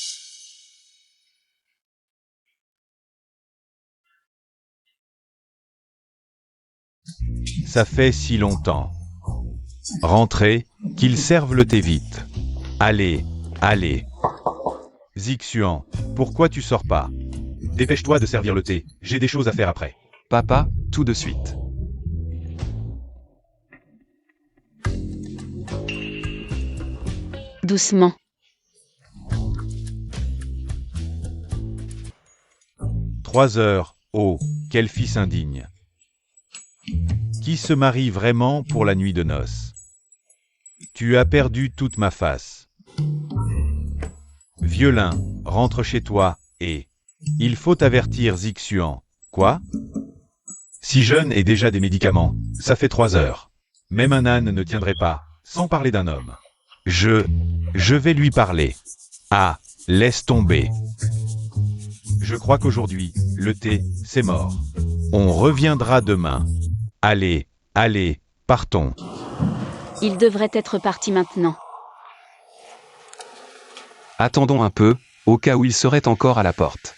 Speaker 3: Ça fait si longtemps. Rentrez, qu'ils servent le thé vite. Allez. Zixuan, pourquoi tu sors pas? Dépêche-toi de servir le thé, j'ai des choses à faire après.
Speaker 4: Papa, tout de suite.
Speaker 2: Doucement.
Speaker 3: « 3 heures, oh, quel fils indigne. Qui se marie vraiment pour la nuit de noces? Tu as perdu toute ma face. Violin, rentre chez toi, et... Il faut avertir Zixuan. Quoi? Si jeune et déjà des médicaments, ça fait 3 heures. Même un âne ne tiendrait pas, sans parler d'un homme. Je vais lui parler. Ah, laisse tomber. Je crois qu'aujourd'hui, le thé, c'est mort. On reviendra demain. Allez, partons.
Speaker 2: Il devrait être parti maintenant.
Speaker 4: Attendons un peu, au cas où il serait encore à la porte.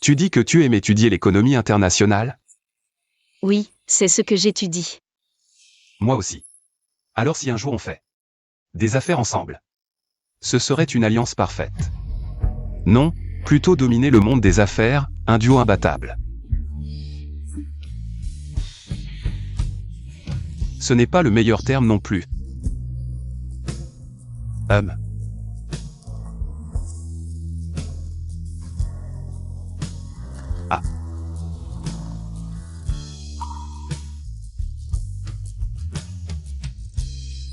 Speaker 4: Tu dis que tu aimes étudier l'économie internationale?
Speaker 2: Oui, c'est ce que j'étudie.
Speaker 4: Moi aussi. Alors si un jour on fait des affaires ensemble, ce serait une alliance parfaite. Non, plutôt dominer le monde des affaires, un duo imbattable. Ce n'est pas le meilleur terme non plus. Ah.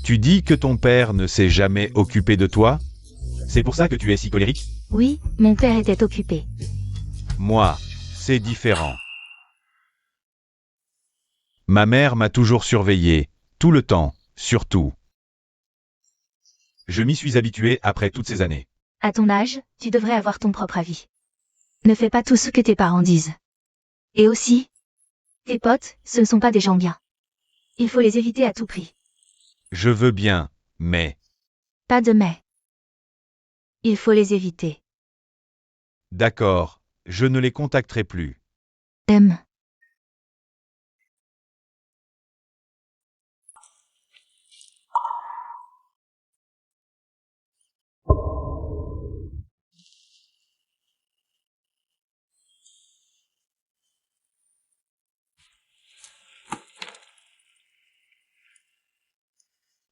Speaker 3: Tu dis que ton père ne s'est jamais occupé de toi? C'est pour ça que tu es si colérique?
Speaker 1: Oui, mon père était occupé.
Speaker 3: Moi, c'est différent. Ma mère m'a toujours surveillé, tout le temps, surtout. Je m'y suis habitué après toutes ces années.
Speaker 1: À ton âge, tu devrais avoir ton propre avis. Ne fais pas tout ce que tes parents disent. Et aussi, tes potes, ce ne sont pas des gens bien. Il faut les éviter à tout prix.
Speaker 3: Je veux bien, mais...
Speaker 1: Pas de mais. Il faut les éviter.
Speaker 3: D'accord, je ne les contacterai plus.
Speaker 1: M.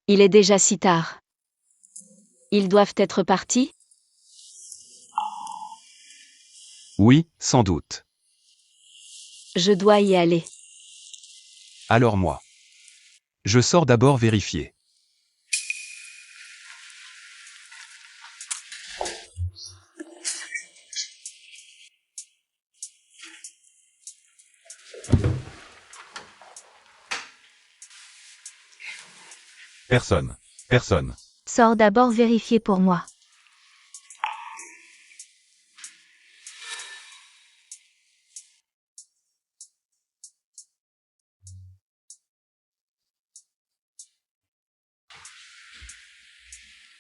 Speaker 2: Il est déjà si tard. Ils doivent être partis?
Speaker 4: Oui, sans doute.
Speaker 2: Je dois y aller.
Speaker 4: Alors moi. Je sors d'abord vérifier.
Speaker 3: Personne. Personne.
Speaker 1: Sors d'abord vérifier pour moi.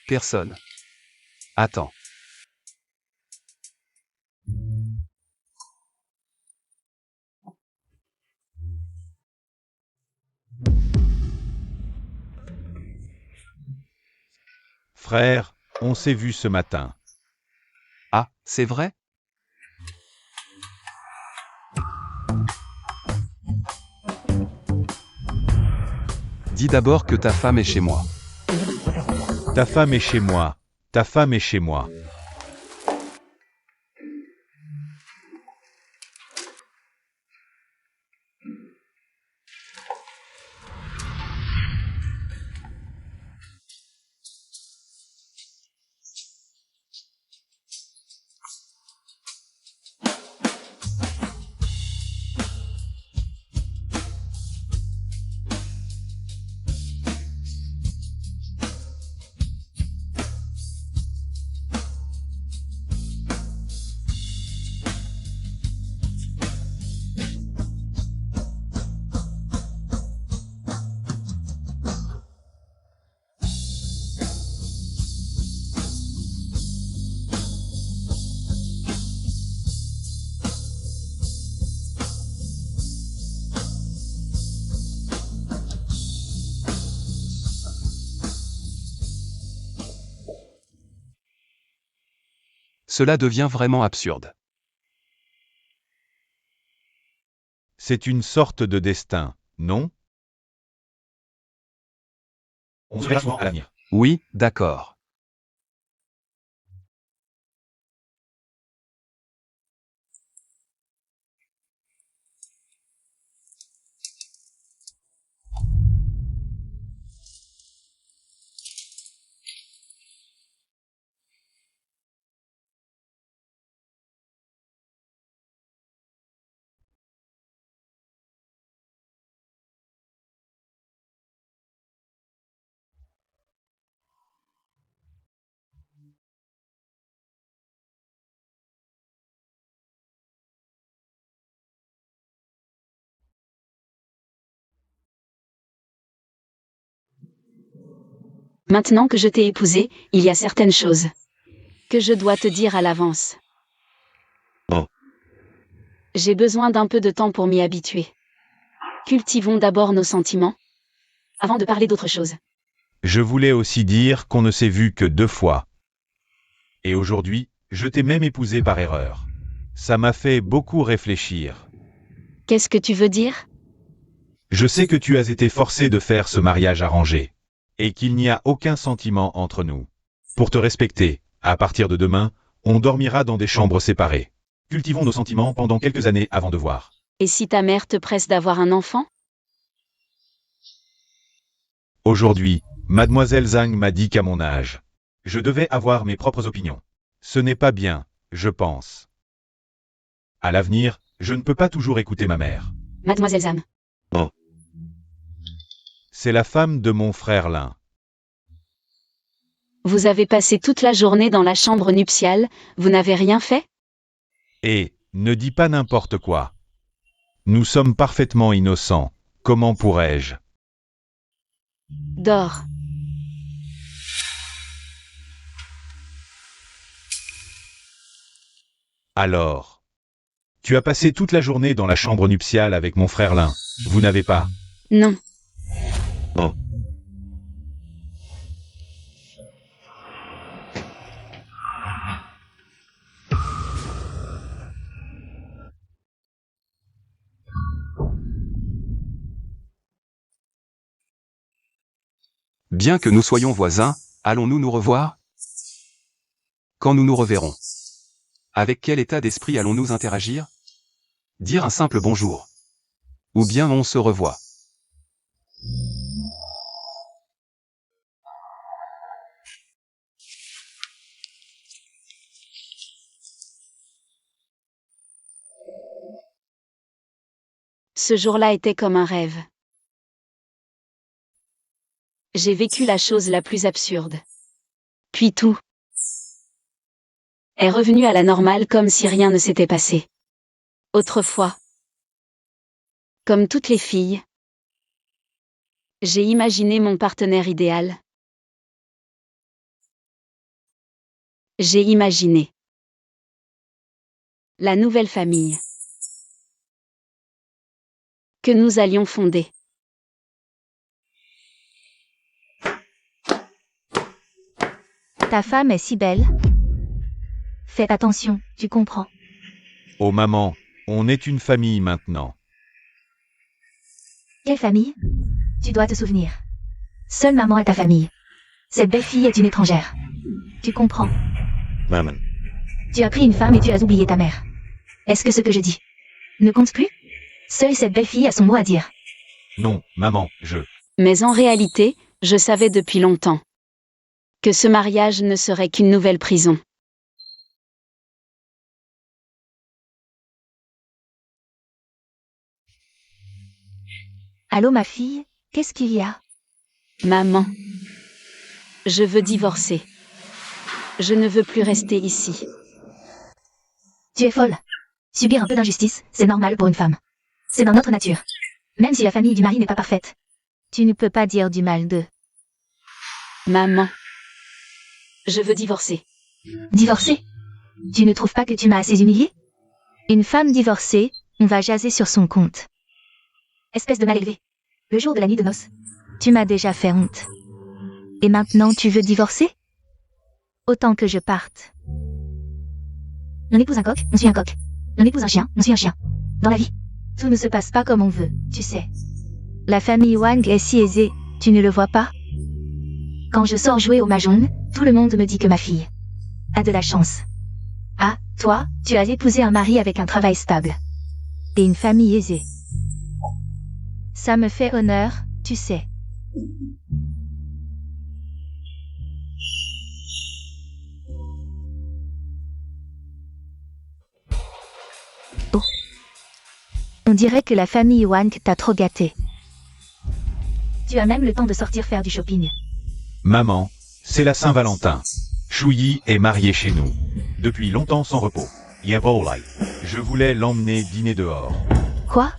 Speaker 4: Personne. Attends.
Speaker 3: Frère, on s'est vu ce matin.
Speaker 4: Ah, c'est vrai? Dis d'abord que ta femme est chez moi.
Speaker 3: Ta femme est chez moi. Ta femme est chez moi.
Speaker 4: Cela devient vraiment absurde.
Speaker 3: C'est une sorte de destin, non? On se verra souvent à l'avenir.
Speaker 4: Oui, d'accord.
Speaker 2: Maintenant que je t'ai épousé, il y a certaines choses que je dois te dire à l'avance.
Speaker 3: Oh.
Speaker 2: J'ai besoin d'un peu de temps pour m'y habituer. Cultivons d'abord nos sentiments, avant de parler d'autre chose.
Speaker 3: Je voulais aussi dire qu'on ne s'est vu que 2 fois. Et aujourd'hui, je t'ai même épousé par erreur. Ça m'a fait beaucoup réfléchir.
Speaker 2: Qu'est-ce que tu veux dire?
Speaker 3: Je sais que tu as été forcé de faire ce mariage arrangé. Et qu'il n'y a aucun sentiment entre nous. Pour te respecter, à partir de demain, on dormira dans des chambres séparées. Cultivons nos sentiments pendant quelques années avant de voir.
Speaker 2: Et si ta mère te presse d'avoir un enfant?
Speaker 3: Aujourd'hui, Mademoiselle Zhang m'a dit qu'à mon âge, je devais avoir mes propres opinions. Ce n'est pas bien, je pense. À l'avenir, je ne peux pas toujours écouter ma mère.
Speaker 2: Mademoiselle Zhang.
Speaker 3: C'est la femme de mon frère Lin.
Speaker 2: Vous avez passé toute la journée dans la chambre nuptiale, vous n'avez rien fait?
Speaker 3: Et, ne dis pas n'importe quoi. Nous sommes parfaitement innocents. Comment pourrais-je?
Speaker 2: Dors.
Speaker 3: Alors. Tu as passé toute la journée dans la chambre nuptiale avec mon frère Lin. Vous n'avez pas?
Speaker 2: Non.
Speaker 4: Bien que nous soyons voisins, allons-nous nous revoir? Quand nous nous reverrons? Avec quel état d'esprit allons-nous interagir? Dire un simple bonjour. Ou bien on se revoit.
Speaker 2: Ce jour-là était comme un rêve. J'ai vécu la chose la plus absurde. Puis tout est revenu à la normale comme si rien ne s'était passé. Autrefois, comme toutes les filles, j'ai imaginé mon partenaire idéal. J'ai imaginé la nouvelle famille que nous allions fonder.
Speaker 1: Ta femme est si belle. Fais attention, tu comprends.
Speaker 3: Oh maman, on est une famille maintenant.
Speaker 1: Quelle famille? Tu dois te souvenir. Seule maman est ta famille. Cette belle fille est une étrangère. Tu comprends.
Speaker 5: Maman.
Speaker 1: Tu as pris une femme et tu as oublié ta mère. Est-ce que ce que je dis ne compte plus? Seule cette belle fille a son mot à dire.
Speaker 3: Non, maman,
Speaker 2: Mais en réalité, je savais depuis longtemps que ce mariage ne serait qu'une nouvelle prison.
Speaker 1: Allô ma fille, qu'est-ce qu'il y a?
Speaker 2: Maman, je veux divorcer. Je ne veux plus rester ici.
Speaker 1: Tu es folle. Subir un peu d'injustice, c'est normal pour une femme. C'est dans notre nature. Même si la famille du mari n'est pas parfaite. Tu ne peux pas dire du mal d'eux.
Speaker 2: Maman, je veux divorcer.
Speaker 1: Divorcer? Tu ne trouves pas que tu m'as assez humiliée? Une femme divorcée, on va jaser sur son compte. Espèce de mal élevé. Le jour de la nuit de noces. Tu m'as déjà fait honte. Et maintenant tu veux divorcer? Autant que je parte. On épouse un coq, on suit un coq. On épouse un chien, on suit un chien. Dans la vie, tout ne se passe pas comme on veut, tu sais. La famille Wang est si aisée, tu ne le vois pas? Quand je sors jouer au mahjong, tout le monde me dit que ma fille a de la chance. Ah, toi, tu as épousé un mari avec un travail stable. Et une famille aisée. Ça me fait honneur, tu sais. Oh. On dirait que la famille Wang t'a trop gâté. Tu as même le temps de sortir faire du shopping.
Speaker 3: Maman, c'est la Saint-Valentin. Shuyi est marié chez nous. Depuis longtemps sans repos. Yabolai. Je voulais l'emmener dîner dehors.
Speaker 1: Quoi?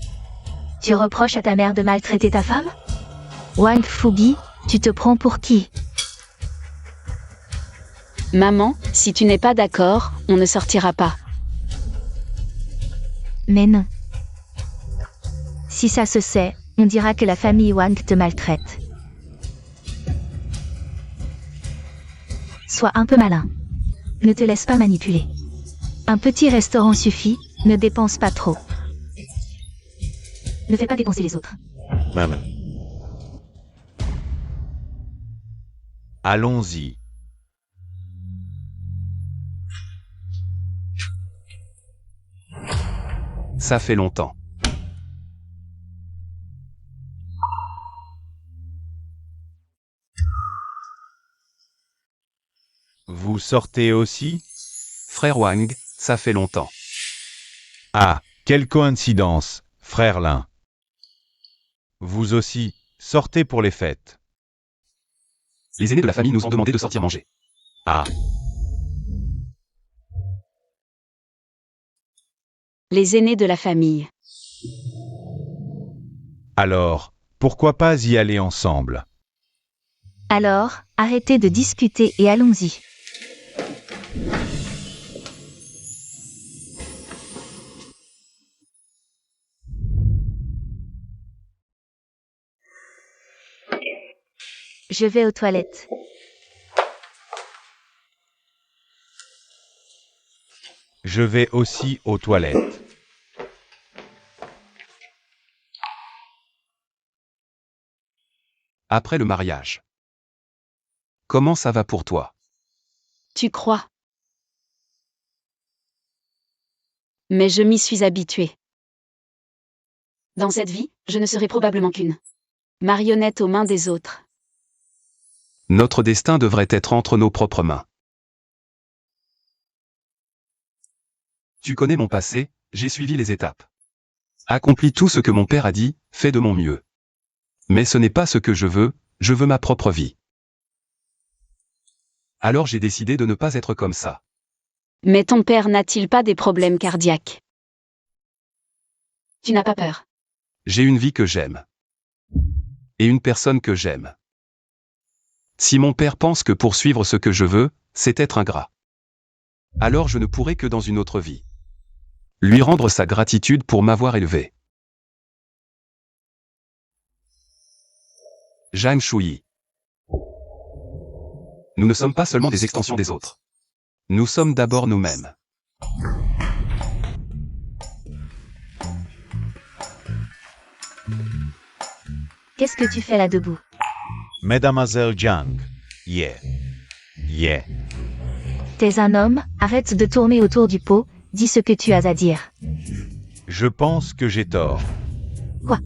Speaker 1: Tu reproches à ta mère de maltraiter ta femme? Wang Fubi, tu te prends pour qui?
Speaker 2: Maman, si tu n'es pas d'accord, on ne sortira pas.
Speaker 1: Mais non. Si ça se sait, on dira que la famille Wang te maltraite. Sois un peu malin. Ne te laisse pas manipuler. Un petit restaurant suffit, ne dépense pas trop. Ne fais pas dépenser les autres.
Speaker 5: Maman.
Speaker 3: Allons-y.
Speaker 4: Ça fait longtemps.
Speaker 3: Vous sortez aussi?
Speaker 4: Frère Wang, ça fait longtemps.
Speaker 3: Ah, quelle coïncidence, frère Lin. Vous aussi, sortez pour les fêtes.
Speaker 4: Les aînés de la famille nous ont demandé de sortir manger.
Speaker 3: Ah,
Speaker 2: Les aînés de la famille.
Speaker 3: alors, pourquoi pas y aller ensemble?
Speaker 1: Alors, arrêtez de discuter et allons-y. Je vais aux toilettes.
Speaker 3: Je vais aussi aux toilettes.
Speaker 4: Après le mariage. Comment ça va pour toi?
Speaker 2: Tu crois? Mais je m'y suis habituée. Dans cette vie, je ne serai probablement qu'une marionnette aux mains des autres.
Speaker 4: Notre destin devrait être entre nos propres mains. Tu connais mon passé, j'ai suivi les étapes. Accomplis tout ce que mon père a dit, fais de mon mieux. Mais ce n'est pas ce que je veux ma propre vie. Alors j'ai décidé de ne pas être comme ça.
Speaker 2: Mais ton père n'a-t-il pas des problèmes cardiaques? Tu n'as pas peur?
Speaker 4: J'ai une vie que j'aime. Et une personne que j'aime. Si mon père pense que poursuivre ce que je veux, c'est être ingrat, alors je ne pourrai que dans une autre vie lui rendre sa gratitude pour m'avoir élevé. Zhang Shuyi. Nous ne sommes pas seulement des extensions des autres. Nous sommes d'abord nous-mêmes.
Speaker 1: Qu'est-ce que tu fais là debout?
Speaker 3: Mademoiselle Zhang. Yeah. Yeah.
Speaker 1: T'es un homme, arrête de tourner autour du pot, dis ce que tu as à dire.
Speaker 3: Je pense que j'ai tort.
Speaker 1: Quoi?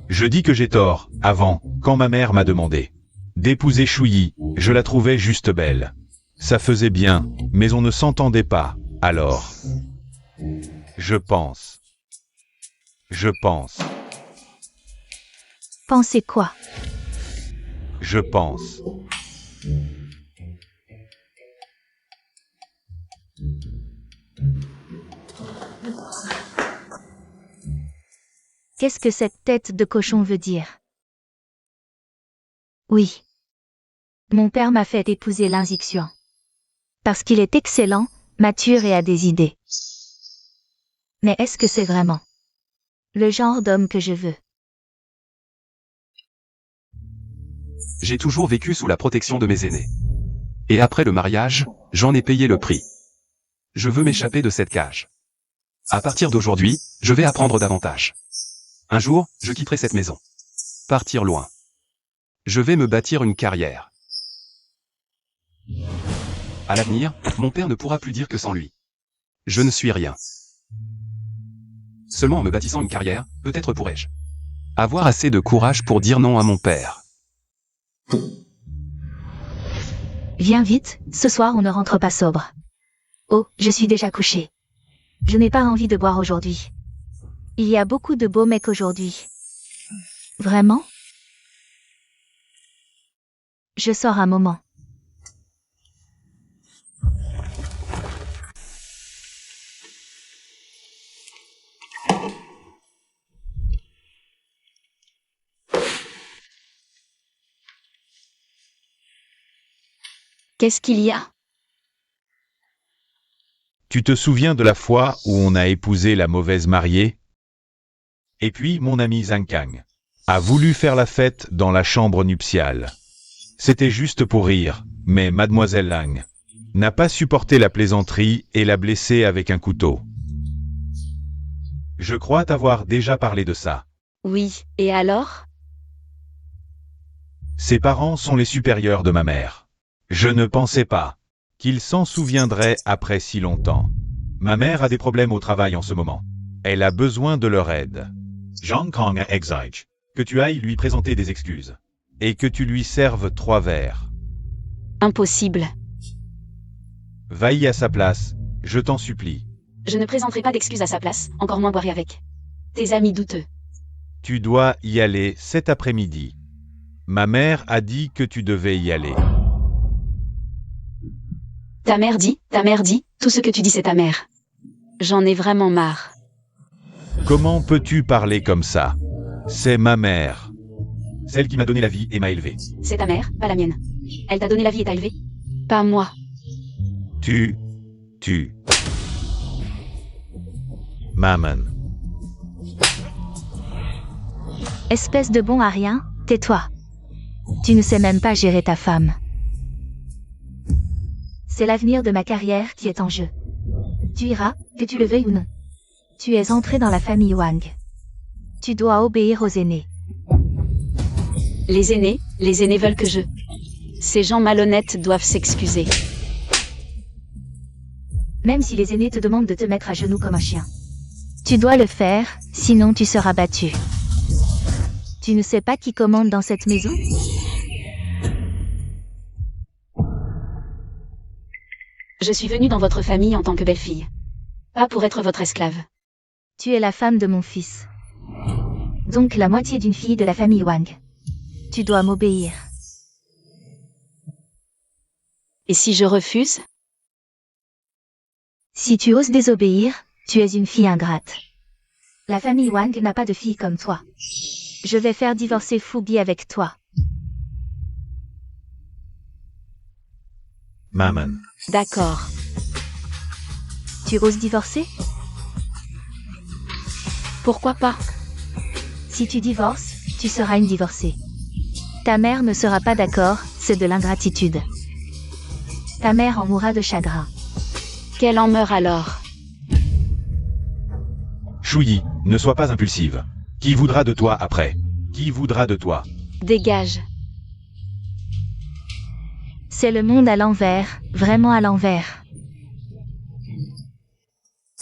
Speaker 3: Je dis que j'ai tort, avant, quand ma mère m'a demandé d'épouser Shuyi, je la trouvais juste belle. Ça faisait bien, mais on ne s'entendait pas, alors. Je pense.
Speaker 1: Pensez quoi?
Speaker 3: Je pense.
Speaker 1: Qu'est-ce que cette tête de cochon veut dire? Oui. Mon père m'a fait épouser l'inzixian. Parce qu'il est excellent, mature et a des idées. Mais est-ce que c'est vraiment le genre d'homme que je veux?
Speaker 4: J'ai toujours vécu sous la protection de mes aînés. Et après le mariage, j'en ai payé le prix. Je veux m'échapper de cette cage. À partir d'aujourd'hui, je vais apprendre davantage. Un jour, je quitterai cette maison. Partir loin. Je vais me bâtir une carrière. À l'avenir, mon père ne pourra plus dire que sans lui. Je ne suis rien. Seulement en me bâtissant une carrière, peut-être pourrai-je avoir assez de courage pour dire non à mon père.
Speaker 1: Viens vite, ce soir on ne rentre pas sobre. Oh, je suis déjà couché. Je n'ai pas envie de boire aujourd'hui. Il y a beaucoup de beaux mecs aujourd'hui. Vraiment? Je sors un moment.
Speaker 2: Qu'est-ce qu'il y a?
Speaker 3: Tu te souviens de la fois où on a épousé la mauvaise mariée? Et puis mon ami Zhang Kang a voulu faire la fête dans la chambre nuptiale. C'était juste pour rire, mais mademoiselle Lang n'a pas supporté la plaisanterie et l'a blessé avec un couteau. Je crois t'avoir déjà parlé de ça.
Speaker 2: Oui, et alors?
Speaker 3: Ses parents sont les supérieurs de ma mère. Je ne pensais pas qu'ils s'en souviendraient après si longtemps. Ma mère a des problèmes au travail en ce moment. Elle a besoin de leur aide. Zhang Kang exige que tu ailles lui présenter des excuses et que tu lui serves 3 verres.
Speaker 2: Impossible.
Speaker 3: Va-y à sa place, je t'en supplie.
Speaker 2: Je ne présenterai pas d'excuses à sa place, encore moins boirai avec tes amis douteux.
Speaker 3: Tu dois y aller cet après-midi. Ma mère a dit que tu devais y aller.
Speaker 2: Ta mère dit, tout ce que tu dis c'est ta mère. J'en ai vraiment marre.
Speaker 3: Comment peux-tu parler comme ça? C'est ma mère. Celle qui m'a donné la vie et m'a élevé.
Speaker 2: C'est ta mère, pas la mienne. Elle t'a donné la vie et t'a élevé. Pas moi.
Speaker 3: Tu. Maman.
Speaker 1: Espèce de bon à rien, tais-toi. Tu ne sais même pas gérer ta femme. C'est l'avenir de ma carrière qui est en jeu. Tu iras, que tu le veuilles ou non. Tu es entré dans la famille Wang. Tu dois obéir aux aînés.
Speaker 2: Les aînés veulent que je... Ces gens malhonnêtes doivent s'excuser.
Speaker 1: Même si les aînés te demandent de te mettre à genoux comme un chien. Tu dois le faire, sinon tu seras battu. Tu ne sais pas qui commande dans cette maison?
Speaker 2: Je suis venue dans votre famille en tant que belle-fille. Pas pour être votre esclave.
Speaker 1: Tu es la femme de mon fils. Donc la moitié d'une fille de la famille Wang. Tu dois m'obéir.
Speaker 2: Et si je refuse?
Speaker 1: Si tu oses désobéir, tu es une fille ingrate. La famille Wang n'a pas de fille comme toi. Je vais faire divorcer Fubi avec toi.
Speaker 3: Maman.
Speaker 2: D'accord.
Speaker 1: Tu oses divorcer?
Speaker 2: Pourquoi pas?
Speaker 1: Si tu divorces, tu seras une divorcée. Ta mère ne sera pas d'accord, c'est de l'ingratitude. Ta mère en mourra de chagrin.
Speaker 2: Qu'elle en meure alors.
Speaker 3: Shuyi, ne sois pas impulsive. Qui voudra de toi après? Qui voudra de toi?
Speaker 2: Dégage.
Speaker 1: C'est le monde à l'envers, vraiment à l'envers.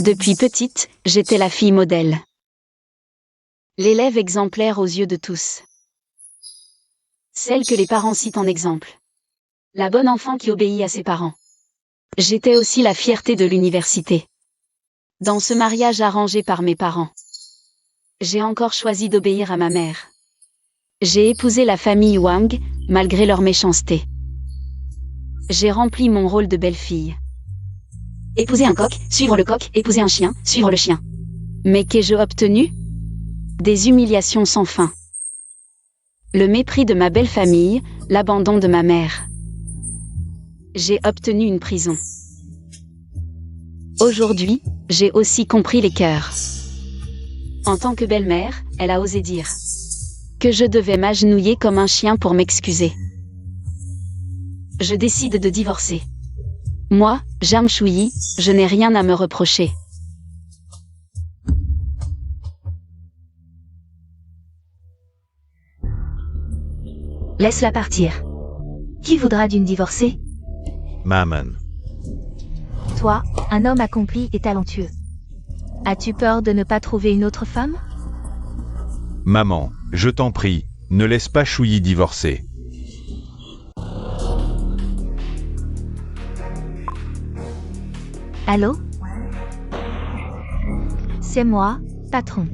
Speaker 2: Depuis petite, j'étais la fille modèle. L'élève exemplaire aux yeux de tous. Celle que les parents citent en exemple. La bonne enfant qui obéit à ses parents. J'étais aussi la fierté de l'université. Dans ce mariage arrangé par mes parents, j'ai encore choisi d'obéir à ma mère. J'ai épousé la famille Wang, malgré leur méchanceté. J'ai rempli mon rôle de belle-fille. Épouser un coq, suivre le coq, épouser un chien, suivre le chien. Mais qu'ai-je obtenu? Des humiliations sans fin. Le mépris de ma belle famille, l'abandon de ma mère. J'ai obtenu une prison. Aujourd'hui, j'ai aussi compris les cœurs. En tant que belle-mère, elle a osé dire que je devais m'agenouiller comme un chien pour m'excuser. Je décide de divorcer. Moi, Zhang Shuyi, je n'ai rien à me reprocher.
Speaker 1: Laisse-la partir. Qui voudra d'une divorcée?
Speaker 3: Maman.
Speaker 1: Toi, un homme accompli et talentueux. As-tu peur de ne pas trouver une autre femme?
Speaker 3: Maman, je t'en prie, ne laisse pas Shuyi divorcer.
Speaker 1: Allô? C'est moi, patron.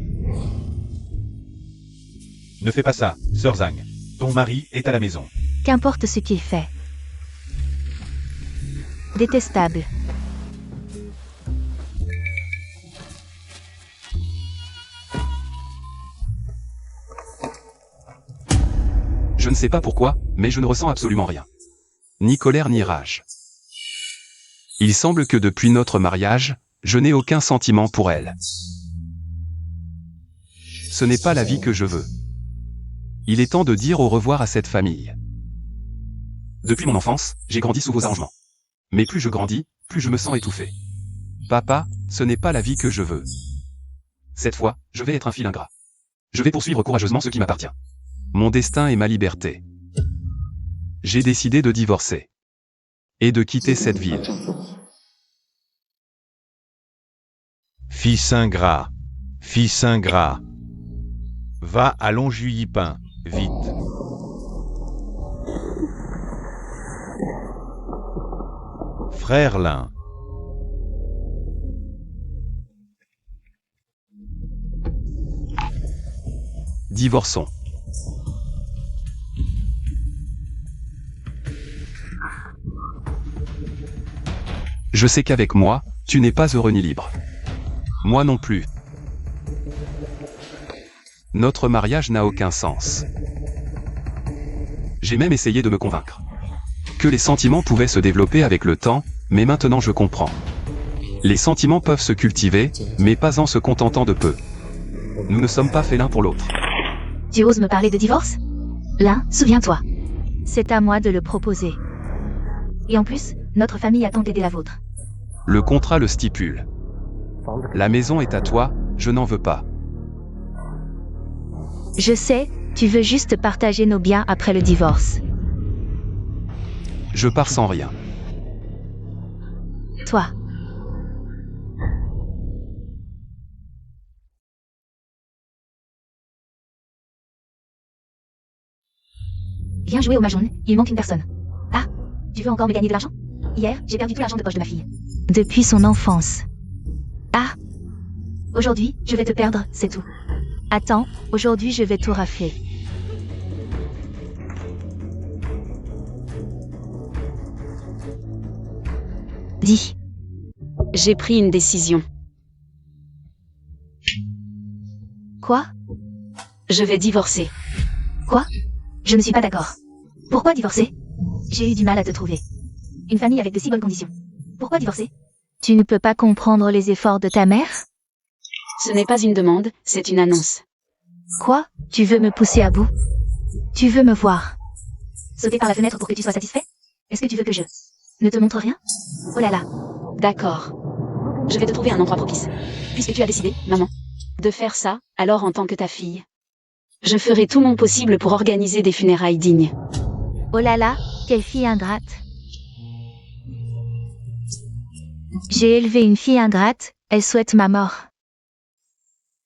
Speaker 3: Ne fais pas ça, sœur Zhang. Ton mari est à la maison.
Speaker 1: Qu'importe ce qu'il fait. Détestable.
Speaker 4: Je ne sais pas pourquoi, mais je ne ressens absolument rien. Ni colère ni rage. Il semble que depuis notre mariage, je n'ai aucun sentiment pour elle. Ce n'est pas la vie que je veux. Il est temps de dire au revoir à cette famille. Depuis mon enfance, j'ai grandi sous vos arrangements. Mais plus je grandis, plus je me sens étouffé. Papa, ce n'est pas la vie que je veux. Cette fois, je vais être un fil ingrat. Je vais poursuivre courageusement ce qui m'appartient. Mon destin est ma liberté. J'ai décidé de divorcer. Et de quitter cette ville.
Speaker 3: Fils ingrat. Fils ingrat. Va à Longjuilly-Pin, vite. Frère Lin.
Speaker 4: Divorçons. Je sais qu'avec moi, tu n'es pas heureux ni libre. Moi non plus. Notre mariage n'a aucun sens. J'ai même essayé de me convaincre que les sentiments pouvaient se développer avec le temps, mais maintenant je comprends. Les sentiments peuvent se cultiver, mais pas en se contentant de peu. Nous ne sommes pas faits l'un pour l'autre.
Speaker 1: Tu oses me parler de divorce? Là, souviens-toi. C'est à moi de le proposer. Et en plus, notre famille a tant aidé la vôtre.
Speaker 4: Le contrat le stipule. La maison est à toi, je n'en veux pas.
Speaker 1: Je sais, tu veux juste partager nos biens après le divorce.
Speaker 4: Je pars sans rien.
Speaker 1: Toi. Viens jouer au mahjong, il manque une personne. Ah, tu veux encore me gagner de l'argent? Hier, j'ai perdu tout l'argent de poche de ma fille. Depuis son enfance. Ah. Aujourd'hui, je vais te perdre, c'est tout. Attends, aujourd'hui je vais tout rafler. Dis.
Speaker 2: J'ai pris une décision.
Speaker 1: Quoi?
Speaker 2: Je vais divorcer.
Speaker 1: Quoi? Je ne suis pas d'accord. Pourquoi divorcer? J'ai eu du mal à te trouver. Une famille avec de si bonnes conditions. Pourquoi divorcer? Tu ne peux pas comprendre les efforts de ta mère?
Speaker 2: Ce n'est pas une demande, c'est une annonce.
Speaker 1: Quoi? Tu veux me pousser à bout? Tu veux me voir? Sauter par la fenêtre pour que tu sois satisfait? Est-ce que tu veux que je ne te montre rien? Oh là là.
Speaker 2: D'accord. Je vais te trouver un endroit propice. Puisque tu as décidé, maman, de faire ça, alors en tant que ta fille, je ferai tout mon possible pour organiser des funérailles dignes.
Speaker 1: Oh là là, quelle fille ingrate. J'ai élevé une fille ingrate, elle souhaite ma mort.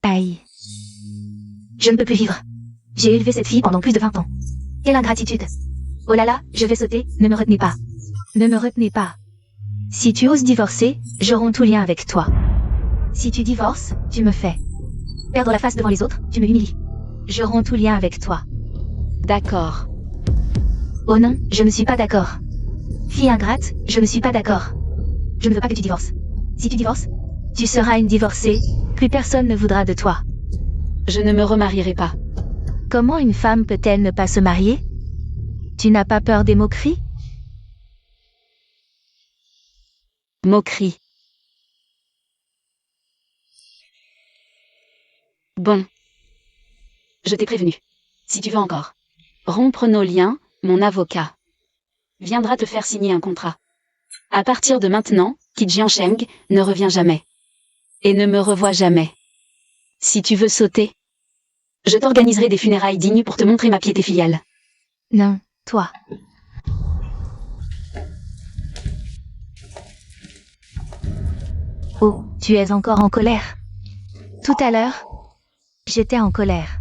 Speaker 1: Aïe. Je ne peux plus vivre. J'ai élevé cette fille pendant plus de 20 ans. Quelle ingratitude. Oh là là, je vais sauter, ne me retenez pas. Ne me retenez pas. Si tu oses divorcer, je romps tout lien avec toi. Si tu divorces, tu me fais perdre la face devant les autres, tu me humilies. Je romps tout lien avec toi.
Speaker 2: D'accord.
Speaker 1: Oh non, je ne suis pas d'accord. Fille ingrate, je ne suis pas d'accord. Je ne veux pas que tu divorces. Si tu divorces, tu seras une divorcée, plus personne ne voudra de toi.
Speaker 2: Je ne me remarierai pas.
Speaker 1: Comment une femme peut-elle ne pas se marier? Tu n'as pas peur des moqueries?
Speaker 2: Moquerie. Bon. Je t'ai prévenu. Si tu veux encore rompre nos liens, mon avocat viendra te faire signer un contrat. À partir de maintenant, Qi Jiansheng ne revient jamais. Et ne me revoit jamais. Si tu veux sauter, je t'organiserai des funérailles dignes pour te montrer ma piété filiale.
Speaker 1: Non, toi. Oh, tu es encore en colère. Tout à l'heure, j'étais en colère.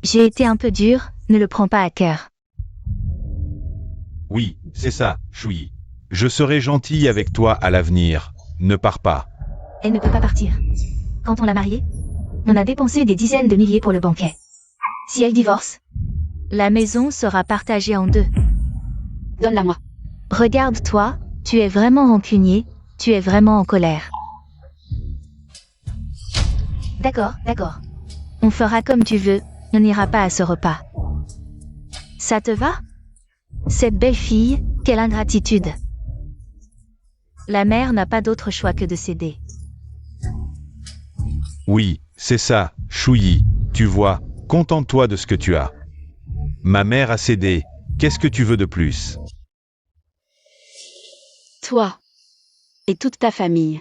Speaker 1: J'ai été un peu dur, ne le prends pas à cœur.
Speaker 3: Oui, c'est ça, Shui. Je serai gentil avec toi à l'avenir. Ne pars pas.
Speaker 1: Elle ne peut pas partir. Quand on l'a mariée, on a dépensé des dizaines de milliers pour le banquet. Si elle divorce, la maison sera partagée en deux.
Speaker 2: Donne-la-moi.
Speaker 1: Regarde-toi, tu es vraiment rancunier, tu es vraiment en colère. D'accord, d'accord. On fera comme tu veux, on n'ira pas à ce repas. Ça te va? Cette belle fille, quelle ingratitude. La mère n'a pas d'autre choix que de céder.
Speaker 3: Oui, c'est ça, Shui. Tu vois, contente-toi de ce que tu as. Ma mère a cédé. Qu'est-ce que tu veux de plus?
Speaker 2: Toi. Et toute ta famille.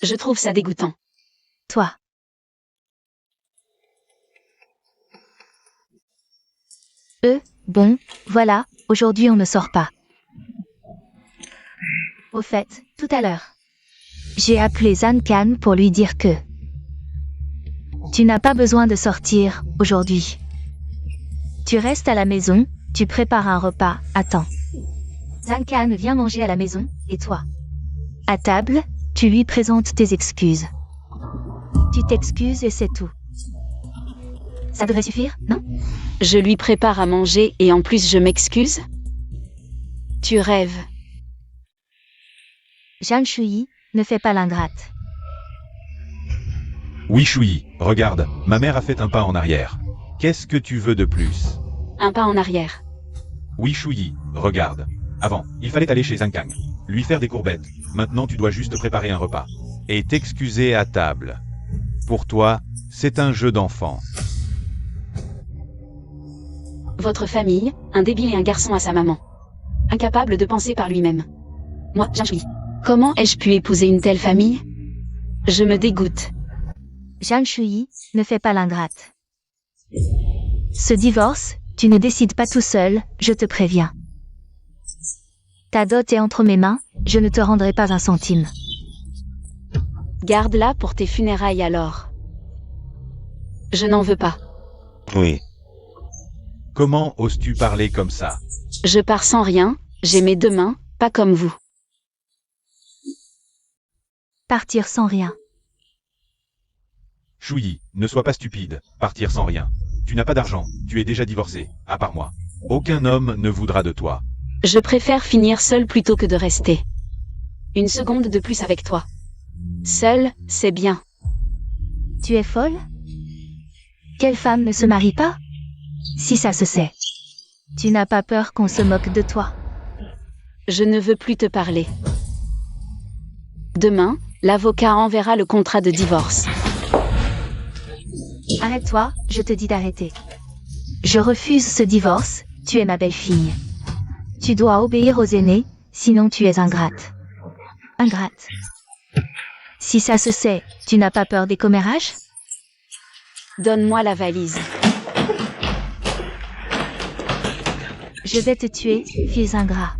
Speaker 2: Je trouve ça dégoûtant.
Speaker 1: Toi. Bon, voilà, aujourd'hui on ne sort pas. Au fait, tout à l'heure, j'ai appelé Zhan Kan pour lui dire que tu n'as pas besoin de sortir aujourd'hui. Tu restes à la maison, tu prépares un repas, attends. Zhan Kan vient manger à la maison, et toi? À table, tu lui présentes tes excuses. Tu t'excuses et c'est tout. Ça devrait suffire, non?
Speaker 2: Je lui prépare à manger et en plus je m'excuse? Tu rêves.
Speaker 1: Zhan Shui, ne fais pas l'ingrate.
Speaker 3: Oui, Shui, regarde, ma mère a fait un pas en arrière. Qu'est-ce que tu veux de plus?
Speaker 2: Un pas en arrière.
Speaker 3: Oui, Shui, regarde. Avant, il fallait aller chez Zhan Kang, lui faire des courbettes. Maintenant, tu dois juste préparer un repas. Et t'excuser à table. Pour toi, c'est un jeu d'enfant.
Speaker 2: Votre famille, un débile et un garçon à sa maman. Incapable de penser par lui-même. Moi, Zhan Shui. Comment ai-je pu épouser une telle famille? Je me dégoûte.
Speaker 1: Zhan Shui, ne fais pas l'ingrate. Ce divorce, tu ne décides pas tout seul, je te préviens. Ta dot est entre mes mains, je ne te rendrai pas un centime.
Speaker 2: Garde-la pour tes funérailles alors. Je n'en veux pas.
Speaker 3: Oui. Comment oses-tu parler comme ça?
Speaker 2: Je pars sans rien, j'ai mes 2 mains, pas comme vous.
Speaker 1: Partir sans rien.
Speaker 3: Chouyi, ne sois pas stupide, partir sans rien. Tu n'as pas d'argent, tu es déjà divorcé, à part moi. Aucun homme ne voudra de toi.
Speaker 2: Je préfère finir seule plutôt que de rester. Une seconde de plus avec toi. Seule, c'est bien.
Speaker 1: Tu es folle? Quelle femme ne se marie pas? Si ça se sait. Tu n'as pas peur qu'on se moque de toi?
Speaker 2: Je ne veux plus te parler. Demain, l'avocat enverra le contrat de divorce.
Speaker 1: Arrête-toi, je te dis d'arrêter. Je refuse ce divorce, tu es ma belle-fille. Tu dois obéir aux aînés, sinon tu es ingrate. Ingrate. Si ça se sait, tu n'as pas peur des commérages?
Speaker 2: Donne-moi la valise.
Speaker 1: Je vais te tuer, fils ingrat.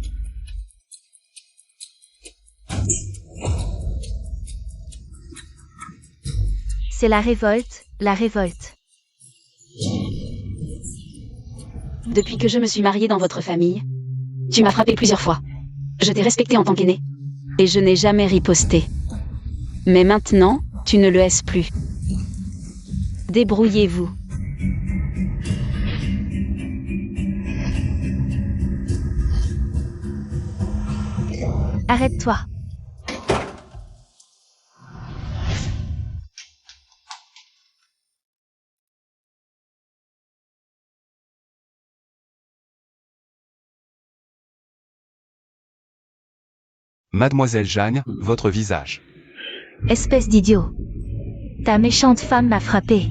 Speaker 1: C'est la révolte, la révolte.
Speaker 2: Depuis que je me suis mariée dans votre famille, tu m'as frappé plusieurs fois. Je t'ai respecté en tant qu'aîné. Et je n'ai jamais riposté. Mais maintenant, tu ne le es plus. Débrouillez-vous.
Speaker 1: Arrête-toi.
Speaker 4: Mademoiselle Jeanne, votre visage.
Speaker 1: Espèce d'idiot. Ta méchante femme m'a frappé.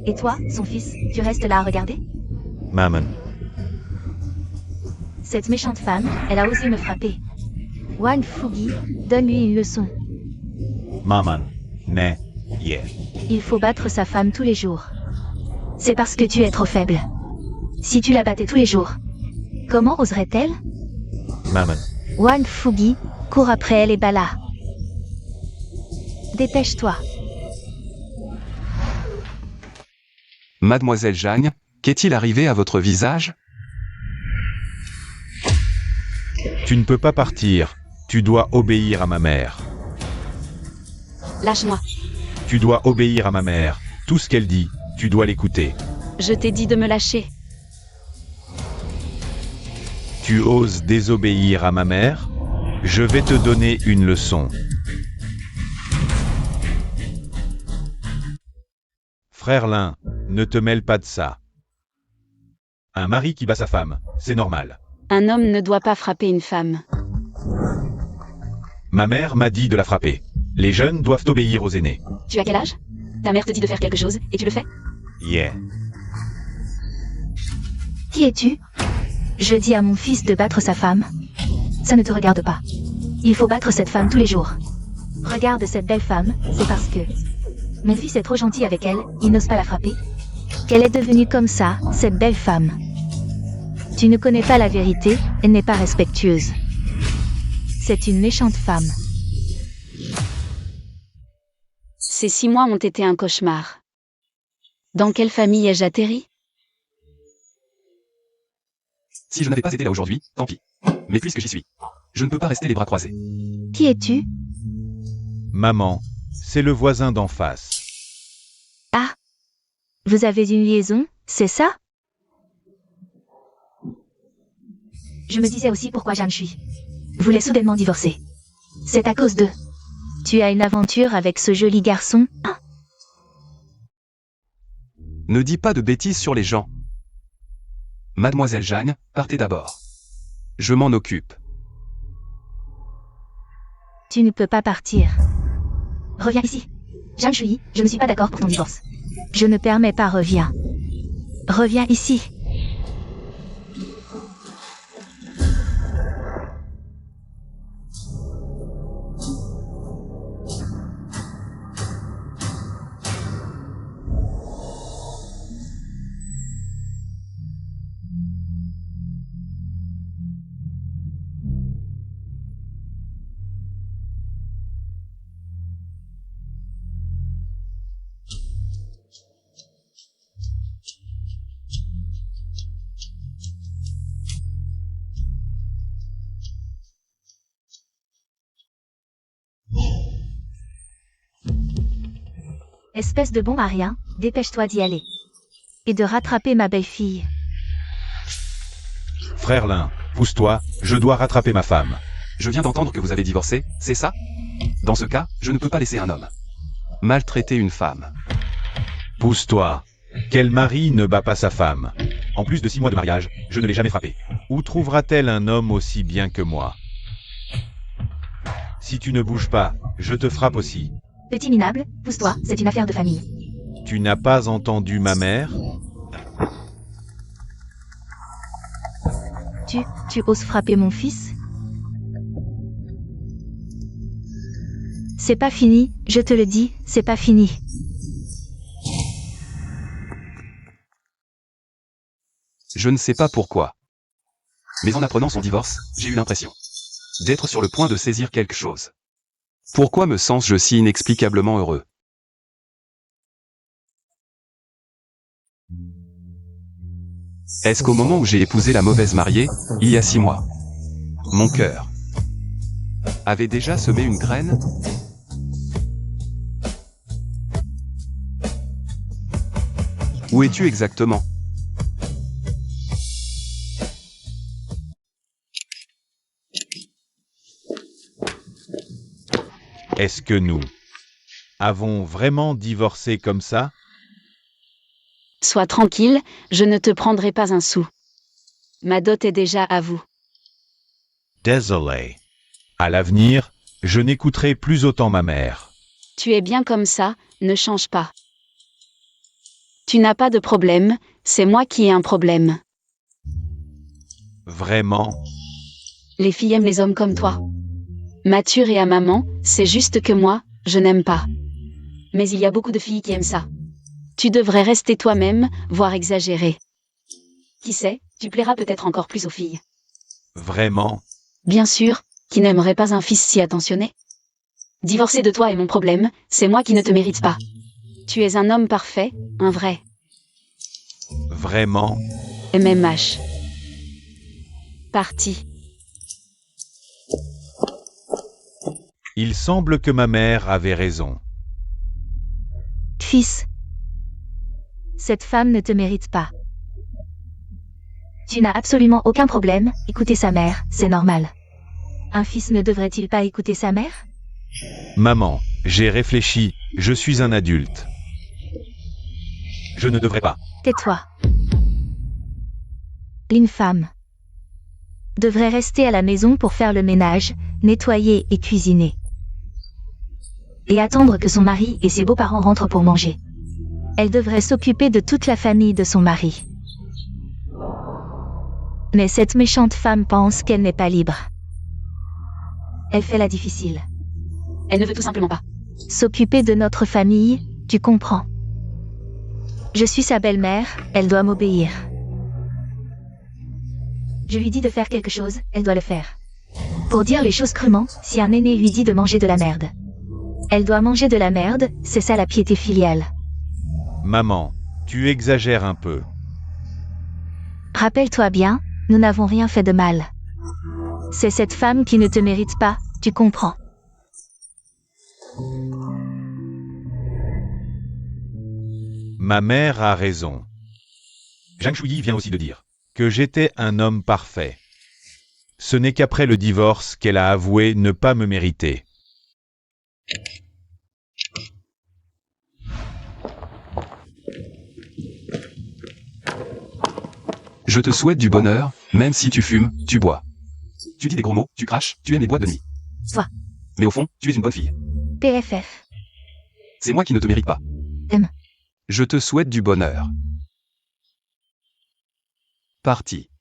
Speaker 1: Et toi, son fils, tu restes là à regarder?
Speaker 3: Maman.
Speaker 1: Cette méchante femme, elle a osé me frapper. Wan Fugi, donne-lui une leçon.
Speaker 3: Maman. Ne. Yeah.
Speaker 1: Il faut battre sa femme tous les jours. C'est parce que tu es trop faible. Si tu la battais tous les jours, comment oserait-elle?
Speaker 3: Maman.
Speaker 1: Wan Fugi, cours après elle et bats-la. Dépêche-toi.
Speaker 4: Mademoiselle Jeanne, qu'est-il arrivé à votre visage?
Speaker 3: Tu ne peux pas partir. Tu dois obéir à ma mère.
Speaker 2: Lâche-moi.
Speaker 3: Tu dois obéir à ma mère. Tout ce qu'elle dit, tu dois l'écouter.
Speaker 2: Je t'ai dit de me lâcher.
Speaker 3: Tu oses désobéir à ma mère? Je vais te donner une leçon. Frère Lin, ne te mêle pas de ça. Un mari qui bat sa femme, c'est normal.
Speaker 2: Un homme ne doit pas frapper une femme.
Speaker 3: Ma mère m'a dit de la frapper. Les jeunes doivent obéir aux aînés.
Speaker 2: Tu as quel âge? Ta mère te dit de faire quelque chose, et tu le fais?
Speaker 3: Yeah.
Speaker 1: Qui es-tu? Je dis à mon fils de battre sa femme. Ça ne te regarde pas. Il faut battre cette femme tous les jours. Regarde cette belle femme, c'est parce que mon fils est trop gentil avec elle, il n'ose pas la frapper. Qu'elle est devenue comme ça, cette belle femme. Tu ne connais pas la vérité, elle n'est pas respectueuse. C'est une méchante femme.
Speaker 2: Ces 6 mois ont été un cauchemar. Dans quelle famille ai-je atterri?
Speaker 4: Si je n'avais pas été là aujourd'hui, tant pis. Mais puisque j'y suis, je ne peux pas rester les bras croisés.
Speaker 1: Qui es-tu?
Speaker 3: Maman, c'est le voisin d'en face.
Speaker 1: Ah. Vous avez une liaison, c'est ça? Je me disais aussi pourquoi Jeanne suis. Voulait soudainement divorcer. C'est à cause de... Tu as une aventure avec ce joli garçon, hein?
Speaker 4: Ne dis pas de bêtises sur les gens. Mademoiselle Jeanne, partez d'abord. Je m'en occupe.
Speaker 1: Tu ne peux pas partir. Reviens ici. Jeanne Chui, je ne suis pas d'accord pour ton divorce. Je ne permets pas, reviens. Reviens ici. Espèce de bon à rien, dépêche-toi d'y aller. Et de rattraper ma belle-fille.
Speaker 3: Frère Lin, pousse-toi, je dois rattraper ma femme.
Speaker 4: Je viens d'entendre que vous avez divorcé, c'est ça? Dans ce cas, je ne peux pas laisser un homme maltraiter une femme.
Speaker 3: Pousse-toi. Quel mari ne bat pas sa femme? En plus de 6 mois de mariage, je ne l'ai jamais frappée. Où trouvera-t-elle un homme aussi bien que moi? Si tu ne bouges pas, je te frappe aussi.
Speaker 1: Petit minable, pousse-toi, c'est une affaire de famille.
Speaker 3: Tu n'as pas entendu ma mère?
Speaker 1: Tu oses frapper mon fils? C'est pas fini, je te le dis, c'est pas fini.
Speaker 4: Je ne sais pas pourquoi. Mais en apprenant son divorce, j'ai eu l'impression d'être sur le point de saisir quelque chose. Pourquoi me sens-je si inexplicablement heureux? Est-ce qu'au moment où j'ai épousé la mauvaise mariée, il y a 6 mois, mon cœur avait déjà semé une graine? Où es-tu exactement?
Speaker 3: Est-ce que nous avons vraiment divorcé comme ça?
Speaker 2: Sois tranquille, je ne te prendrai pas un sou. Ma dot est déjà à vous.
Speaker 3: Désolé. À l'avenir, je n'écouterai plus autant ma mère.
Speaker 2: Tu es bien comme ça, ne change pas. Tu n'as pas de problème, c'est moi qui ai un problème.
Speaker 3: Vraiment?
Speaker 2: Les filles aiment les hommes comme toi. Mature et à maman, c'est juste que moi, je n'aime pas. Mais il y a beaucoup de filles qui aiment ça. Tu devrais rester toi-même, voire exagérer. Qui sait, tu plairas peut-être encore plus aux filles.
Speaker 3: Vraiment?
Speaker 2: Bien sûr, qui n'aimerait pas un fils si attentionné? Divorcer de toi est mon problème, c'est moi qui ne te mérite pas. Tu es un homme parfait, un vrai.
Speaker 3: Vraiment?
Speaker 2: MMH. Parti.
Speaker 3: Il semble que ma mère avait raison.
Speaker 1: Fils. Cette femme ne te mérite pas. Tu n'as absolument aucun problème, écouter sa mère, c'est normal. Un fils ne devrait-il pas écouter sa mère?
Speaker 3: Maman, j'ai réfléchi, je suis un adulte. Je ne devrais pas.
Speaker 1: Tais-toi. Une femme devrait rester à la maison pour faire le ménage, nettoyer et cuisiner. Et attendre que son mari et ses beaux-parents rentrent pour manger. Elle devrait s'occuper de toute la famille de son mari. Mais cette méchante femme pense qu'elle n'est pas libre. Elle fait la difficile.
Speaker 2: Elle ne veut tout simplement pas.
Speaker 1: S'occuper de notre famille, tu comprends. Je suis sa belle-mère, elle doit m'obéir. Je lui dis de faire quelque chose, elle doit le faire. Pour dire les choses crûment, si un aîné lui dit de manger de la merde, elle doit manger de la merde, c'est ça la piété filiale.
Speaker 3: Maman, tu exagères un peu.
Speaker 1: Rappelle-toi bien, nous n'avons rien fait de mal. C'est cette femme qui ne te mérite pas, tu comprends.
Speaker 3: Ma mère a raison. Zhang Shuyi vient aussi de dire que j'étais un homme parfait. Ce n'est qu'après le divorce qu'elle a avoué ne pas me mériter.
Speaker 4: Je te souhaite du bonheur, même si tu fumes, tu bois. Tu dis des gros mots, tu craches, tu aimes les boîtes de nuit.
Speaker 1: Toi.
Speaker 4: Mais au fond, tu es une bonne fille.
Speaker 1: PFF.
Speaker 4: C'est moi qui ne te mérite pas.
Speaker 1: M.
Speaker 4: Je te souhaite du bonheur. Parti.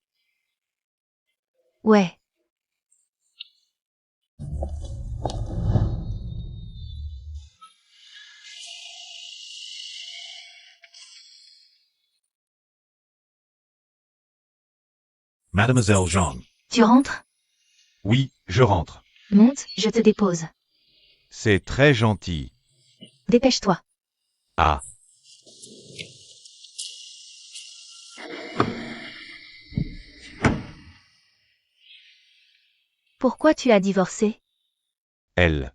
Speaker 1: Ouais.
Speaker 3: Mademoiselle Zhang.
Speaker 1: Tu rentres?
Speaker 3: Oui, je rentre.
Speaker 1: Monte, je te dépose.
Speaker 3: C'est très gentil.
Speaker 1: Dépêche-toi.
Speaker 3: Ah.
Speaker 1: Pourquoi tu as divorcé?
Speaker 3: Elle.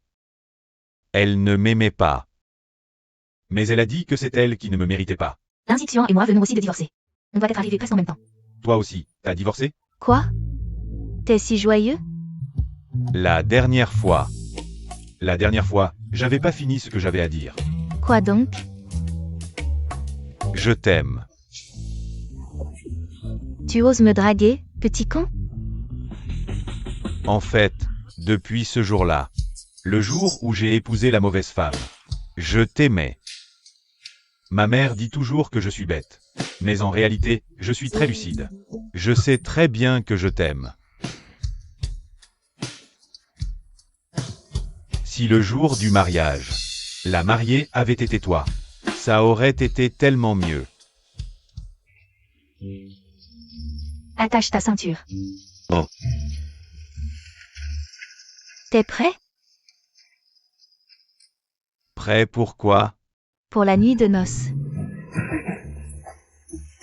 Speaker 3: Elle ne m'aimait pas. Mais elle a dit que c'est elle qui ne me méritait pas.
Speaker 1: L'institution et moi venons aussi de divorcer. On doit être arrivés presque en même temps.
Speaker 3: Toi aussi, t'as divorcé?
Speaker 1: Quoi? T'es si joyeux?
Speaker 3: La dernière fois, j'avais pas fini ce que j'avais à dire.
Speaker 1: Quoi donc?
Speaker 3: Je t'aime.
Speaker 1: Tu oses me draguer, petit con?
Speaker 3: En fait, depuis ce jour-là, le jour où j'ai épousé la mauvaise femme, je t'aimais. Ma mère dit toujours que je suis bête. Mais en réalité, je suis très lucide. Je sais très bien que je t'aime. Si le jour du mariage, la mariée avait été toi, ça aurait été tellement mieux.
Speaker 1: Attache ta ceinture.
Speaker 3: Oh.
Speaker 1: T'es prêt?
Speaker 3: Prêt pour quoi?
Speaker 1: Pour la nuit de noces.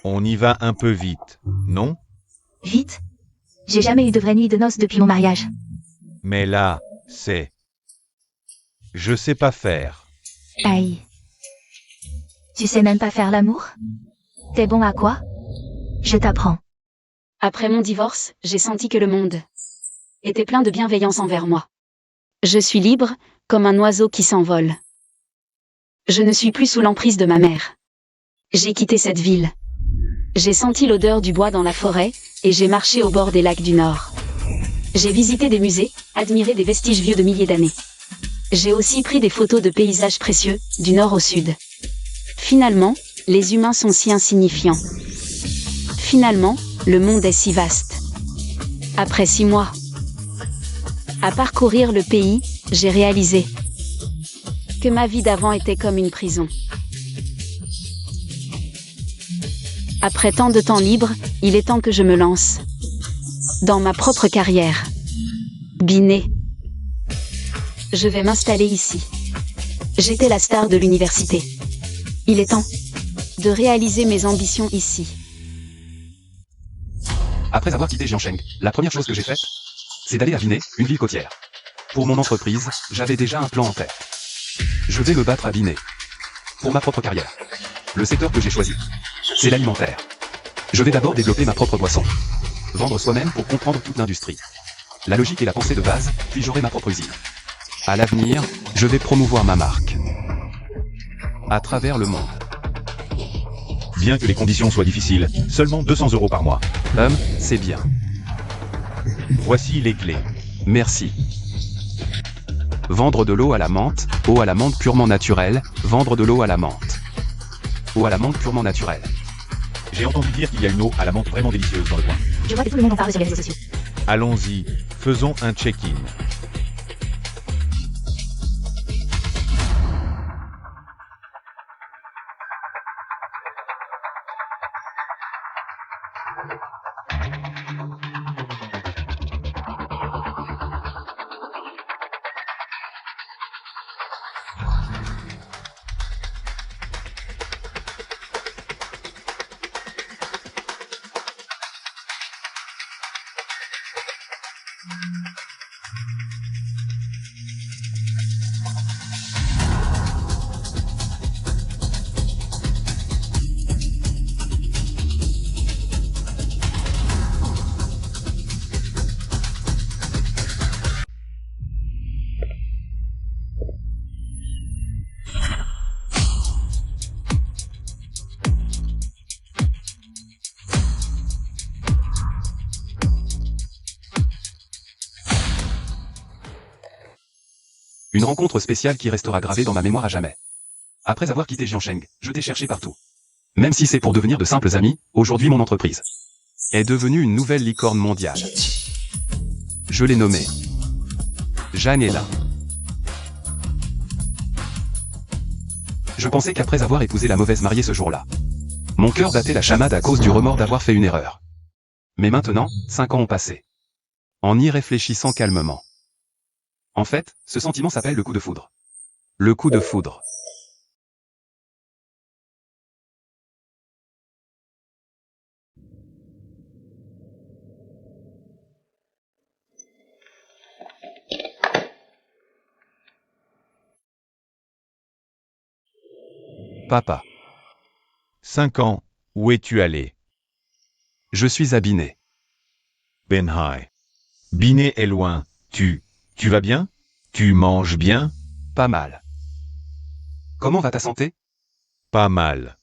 Speaker 3: On y va un peu vite, non?
Speaker 1: Vite? J'ai jamais eu de vraie nuit de noces depuis mon mariage.
Speaker 3: Mais là, c'est... Je sais pas faire.
Speaker 1: Aïe. Tu sais même pas faire l'amour? T'es bon à quoi? Je t'apprends.
Speaker 2: Après mon divorce, j'ai senti que le monde était plein de bienveillance envers moi. Je suis libre, comme un oiseau qui s'envole. Je ne suis plus sous l'emprise de ma mère. J'ai quitté cette ville. J'ai senti l'odeur du bois dans la forêt, et j'ai marché au bord des lacs du Nord. J'ai visité des musées, admiré des vestiges vieux de milliers d'années. J'ai aussi pris des photos de paysages précieux, du nord au sud. Finalement, les humains sont si insignifiants. Finalement, le monde est si vaste. Après 6 mois à parcourir le pays, j'ai réalisé que ma vie d'avant était comme une prison. Après tant de temps libre, il est temps que je me lance dans ma propre carrière. Binet. Je vais m'installer ici. J'étais la star de l'université. Il est temps de réaliser mes ambitions ici.
Speaker 4: Après avoir quitté Jiangsheng, la première chose que j'ai faite, c'est d'aller à Binet, une ville côtière. Pour mon entreprise, j'avais déjà un plan en tête. Je vais me battre à Binet. Pour ma propre carrière. Le secteur que j'ai choisi, c'est l'alimentaire. Je vais d'abord développer ma propre boisson. Vendre soi-même pour comprendre toute l'industrie. La logique et la pensée de base, puis j'aurai ma propre usine. À l'avenir, je vais promouvoir ma marque. À travers le monde.
Speaker 3: Bien que les conditions soient difficiles, seulement 200 € par mois.
Speaker 4: C'est bien.
Speaker 3: Voici les clés.
Speaker 4: Merci. Vendre de l'eau à la menthe, eau à la menthe purement naturelle, vendre de l'eau à la menthe. Eau à la menthe purement naturelle.
Speaker 3: J'ai entendu dire qu'il y a une eau à la menthe vraiment délicieuse dans le coin.
Speaker 1: Je vois que tout le monde en parle sur les réseaux sociaux.
Speaker 3: Allons-y, faisons un check-in.
Speaker 4: Une rencontre spéciale qui restera gravée dans ma mémoire à jamais. Après avoir quitté Jiangsheng, je t'ai cherché partout. Même si c'est pour devenir de simples amis, aujourd'hui mon entreprise est devenue une nouvelle licorne mondiale. Je l'ai nommée Janela. Je pensais qu'après avoir épousé la mauvaise mariée ce jour-là, mon cœur battait la chamade à cause du remords d'avoir fait une erreur. Mais maintenant, 5 ans ont passé. En y réfléchissant calmement. En fait, ce sentiment s'appelle le coup de foudre. Le coup de foudre. Papa.
Speaker 3: 5 ans, où es-tu allé?
Speaker 4: Je suis à Binet.
Speaker 3: Benhai. Binet est loin, tu vas bien? Tu manges bien?
Speaker 4: Pas mal. Comment va ta santé?
Speaker 3: Pas mal.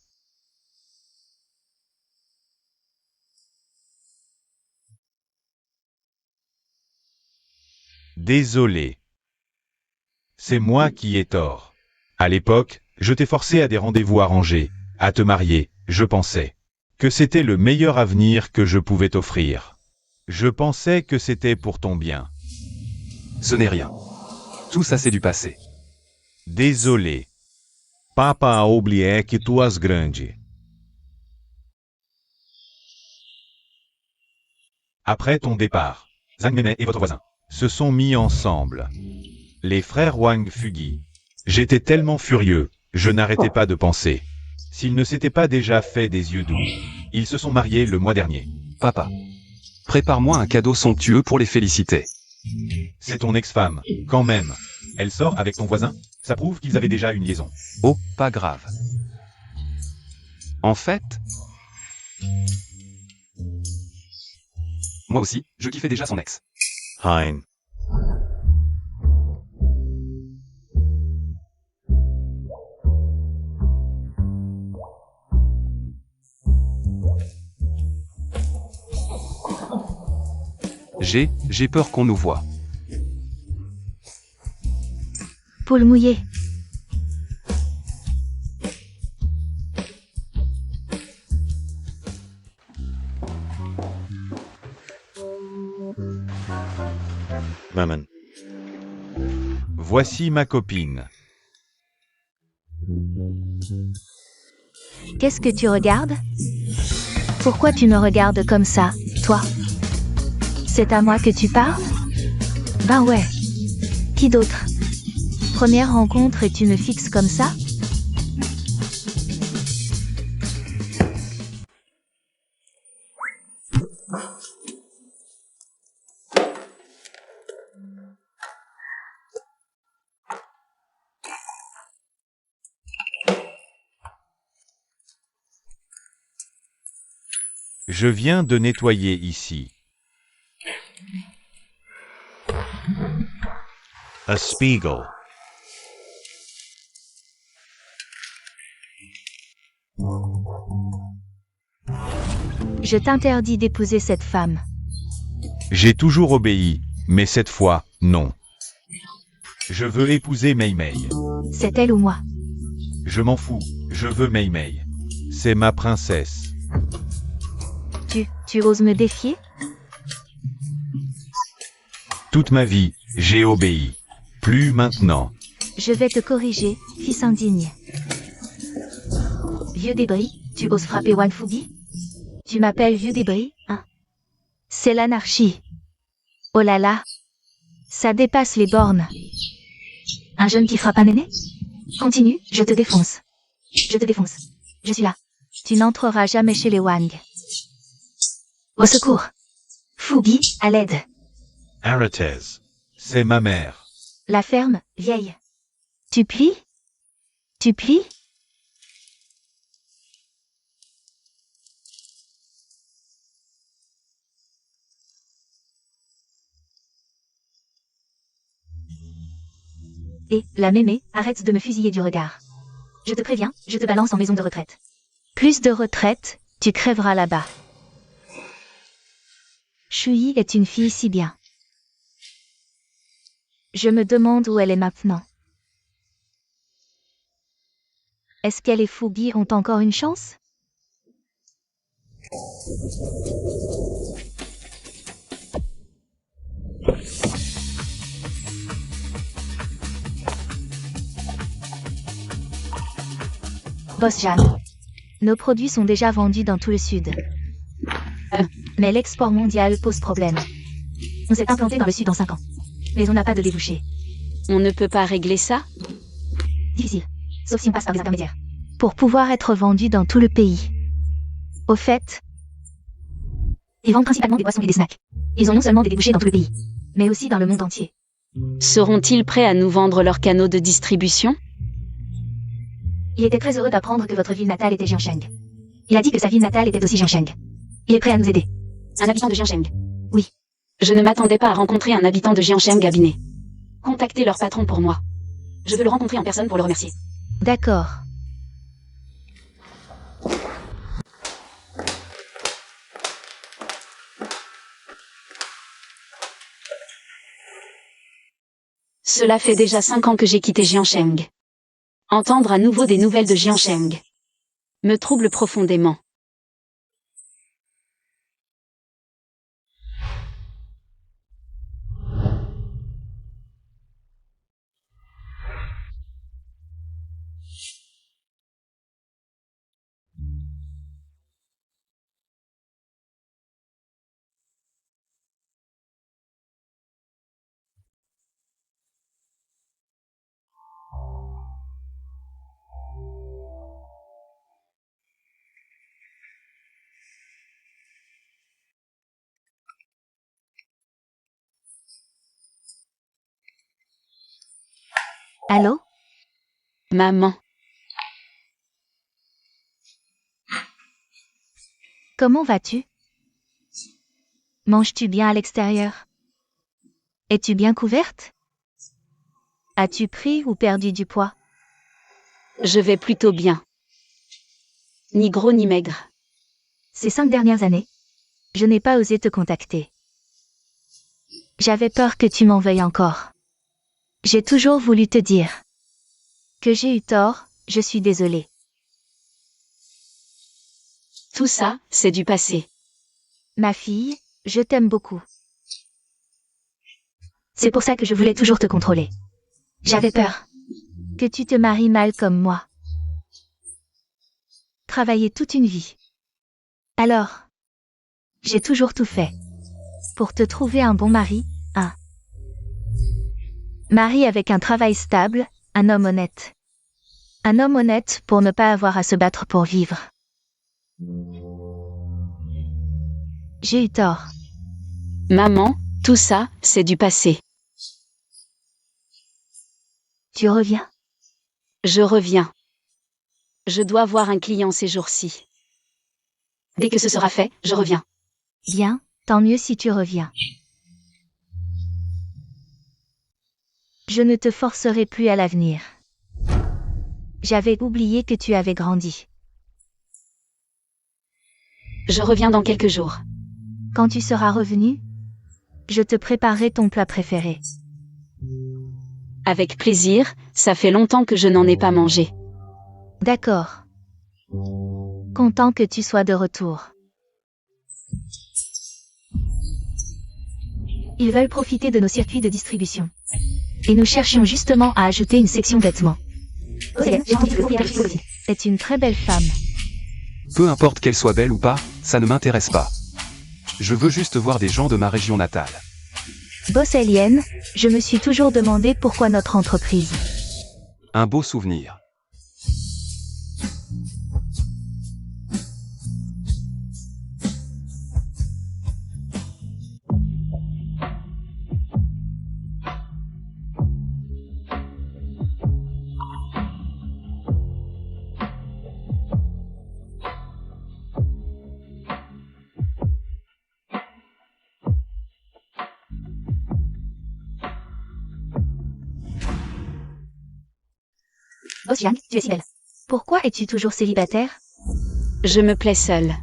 Speaker 3: Désolé. C'est moi qui ai tort. À l'époque, je t'ai forcé à des rendez-vous arrangés, à te marier, je pensais que c'était le meilleur avenir que je pouvais t'offrir. Je pensais que c'était pour ton bien.
Speaker 4: Ce n'est rien. Tout ça c'est du passé.
Speaker 3: Désolé. Papa a oublié que tu és grande. Après ton départ, Zhang Mene et votre voisin se sont mis ensemble. Les frères Wang Fugi. J'étais tellement furieux, je n'arrêtais pas de penser. S'ils ne s'étaient pas déjà fait des yeux doux, ils se sont mariés le mois dernier.
Speaker 4: Papa. Prépare-moi un cadeau somptueux pour les féliciter.
Speaker 3: C'est ton ex-femme, quand même. Elle sort avec ton voisin, ça prouve qu'ils avaient déjà une liaison.
Speaker 4: Oh, pas grave. En fait... Moi aussi, je kiffais déjà son ex.
Speaker 3: Hein.
Speaker 4: J'ai peur qu'on nous voie.
Speaker 1: Poule mouillée.
Speaker 3: Maman. Voici ma copine.
Speaker 1: Qu'est-ce que tu regardes? Pourquoi tu me regardes comme ça, toi? C'est à moi que tu parles? Ben ouais. Qui d'autre? Première rencontre et tu me fixes comme ça?
Speaker 3: Je viens de nettoyer ici. A spiegel.
Speaker 1: Je t'interdis d'épouser cette femme.
Speaker 3: J'ai toujours obéi, mais cette fois, non. Je veux épouser Mei Mei.
Speaker 1: C'est elle ou moi?
Speaker 3: Je m'en fous, je veux Mei Mei. C'est ma princesse.
Speaker 1: Tu oses me défier?
Speaker 3: Toute ma vie, j'ai obéi. Plus maintenant.
Speaker 1: Je vais te corriger, fils indigne. Vieux débris, tu oses frapper Wang Fugi? Tu m'appelles vieux débris, hein? C'est l'anarchie. Oh là là. Ça dépasse les bornes. Un jeune qui frappe un aîné? Continue, je te défonce. Je te défonce. Je suis là. Tu n'entreras jamais chez les Wang. Au secours. Fugi, à l'aide.
Speaker 3: Arrêtez. C'est ma mère.
Speaker 1: La ferme, vieille. Tu plies? Tu plies? Et, la mémé, arrête de me fusiller du regard. Je te préviens, je te balance en maison de retraite. Plus de retraite, tu crèveras là-bas. Shui est une fille si bien. Je me demande où elle est maintenant. Est-ce qu'elle et Fugi ont encore une chance? Boss Jeanne. Nos produits sont déjà vendus dans tout le sud. Mais l'export mondial pose problème. On s'est implanté dans le sud en 5 ans. Mais on n'a pas de débouché.
Speaker 2: On ne peut pas régler ça?
Speaker 1: Difficile. Sauf si on passe par des intermédiaires. Pour pouvoir être vendu dans tout le pays. Au fait, ils vendent principalement des boissons et des snacks. Ils ont non seulement des débouchés dans tout le pays, mais aussi dans le monde entier.
Speaker 2: Seront-ils prêts à nous vendre leurs canaux de distribution?
Speaker 1: Il était très heureux d'apprendre que votre ville natale était Jiansheng. Il a dit que sa ville natale était aussi Jiansheng. Il est prêt à nous aider.
Speaker 2: Un habitant de Jiansheng.
Speaker 1: Oui.
Speaker 2: Je ne m'attendais pas à rencontrer un habitant de Jiansheng Abiné. Contactez leur patron pour moi. Je veux le rencontrer en personne pour le remercier.
Speaker 1: D'accord.
Speaker 2: Cela fait déjà 5 ans que j'ai quitté Jiansheng. Entendre à nouveau des nouvelles de Jiansheng me trouble profondément.
Speaker 1: Allô?
Speaker 2: Maman,
Speaker 1: Comment vas-tu? Manges-tu bien à l'extérieur? Es-tu bien couverte? As-tu pris ou perdu du poids?
Speaker 2: je vais plutôt bien. Ni gros ni maigre.
Speaker 1: Ces 5 dernières années, je n'ai pas osé te contacter. J'avais peur que tu m'en veuilles encore. J'ai toujours voulu te dire que j'ai eu tort, je suis désolée.
Speaker 2: Tout ça, c'est du passé.
Speaker 1: Ma fille, je t'aime beaucoup. C'est pour ça que je voulais toujours te contrôler. J'avais peur que tu te maries mal comme moi. Travailler toute une vie. Alors, j'ai toujours tout fait pour te trouver un bon mari, un mari avec un travail stable, un homme honnête. Un homme honnête pour ne pas avoir à se battre pour vivre. J'ai eu tort.
Speaker 2: Maman, tout ça, c'est du passé.
Speaker 1: Tu reviens?
Speaker 2: Je reviens. Je dois voir un client ces jours-ci. Dès que ce sera fait, je reviens.
Speaker 1: Bien, tant mieux si tu reviens. Je ne te forcerai plus à l'avenir. J'avais oublié que tu avais grandi.
Speaker 2: Je reviens dans quelques jours.
Speaker 1: Quand tu seras revenu, je te préparerai ton plat préféré.
Speaker 2: Avec plaisir, ça fait longtemps que je n'en ai pas mangé.
Speaker 1: D'accord. Content que tu sois de retour. Ils veulent profiter de nos circuits de distribution. Et nous cherchions justement à ajouter une section vêtements. J'ai entendu que le propriétaire est une très belle femme.
Speaker 4: Peu importe qu'elle soit belle ou pas, ça ne m'intéresse pas. Je veux juste voir des gens de ma région natale.
Speaker 1: Boss Alien, je me suis toujours demandé pourquoi notre entreprise.
Speaker 4: Un beau souvenir.
Speaker 1: Boss Yang, tu es si belle. Pourquoi es-tu toujours célibataire?
Speaker 2: Je me plais seule.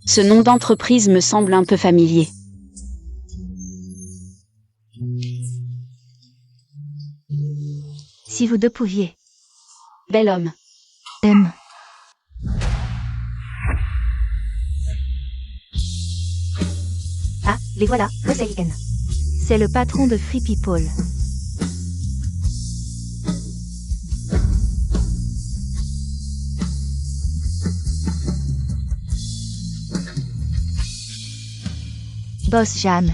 Speaker 2: Ce nom d'entreprise me semble un peu familier.
Speaker 1: Si vous deux pouviez.
Speaker 2: Bel homme.
Speaker 1: M. Ah, les voilà, Boss Alien. C'est le patron de Free People. Boss Jam.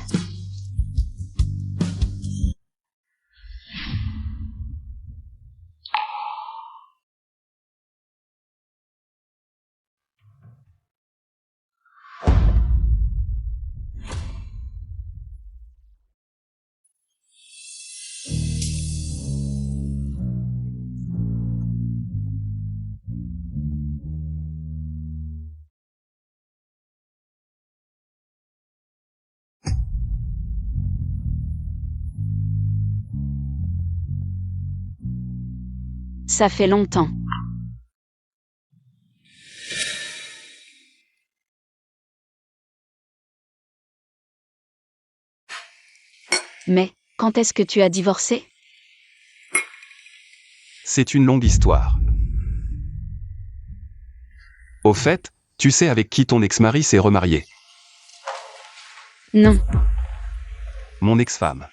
Speaker 2: Ça fait longtemps. Mais, quand est-ce que tu as divorcé?
Speaker 4: C'est une longue histoire. Au fait, tu sais avec qui ton ex-mari s'est remarié?
Speaker 2: Non.
Speaker 4: Mon ex-femme.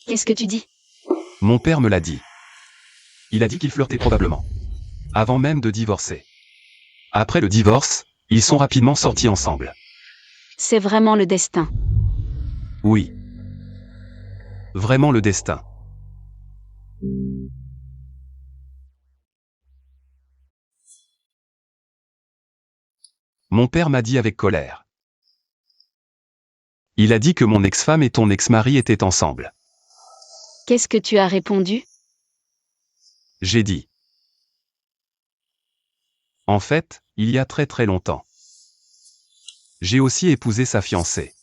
Speaker 2: Qu'est-ce que tu dis?
Speaker 4: Mon père me l'a dit. Il a dit qu'ils flirtaient probablement. Avant même de divorcer. Après le divorce, ils sont rapidement sortis ensemble.
Speaker 2: C'est vraiment le destin.
Speaker 4: Oui. Vraiment le destin. Mon père m'a dit avec colère. Il a dit que mon ex-femme et ton ex-mari étaient ensemble.
Speaker 2: Qu'est-ce que tu as répondu?
Speaker 4: J'ai dit. En fait, il y a très très longtemps. J'ai aussi épousé sa fiancée.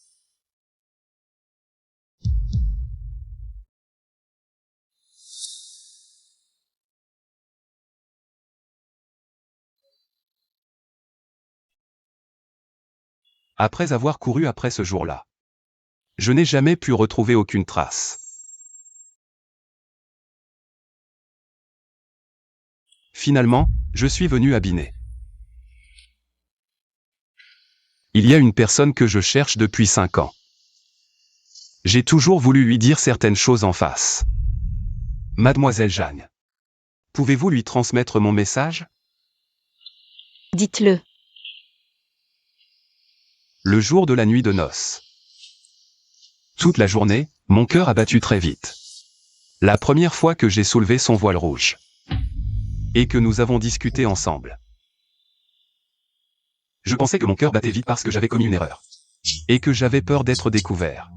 Speaker 4: Après avoir couru après ce jour-là, je n'ai jamais pu retrouver aucune trace. Finalement, je suis venu à Binet. Il y a une personne que je cherche depuis 5 ans. J'ai toujours voulu lui dire certaines choses en face. Mademoiselle Jeanne, pouvez-vous lui transmettre mon message?
Speaker 2: Dites-le.
Speaker 4: Le jour de la nuit de noces. Toute la journée, mon cœur a battu très vite. La première fois que j'ai soulevé son voile rouge. Et que nous avons discuté ensemble. Je pensais que mon cœur battait vite parce que j'avais commis une erreur. Et que j'avais peur d'être découvert.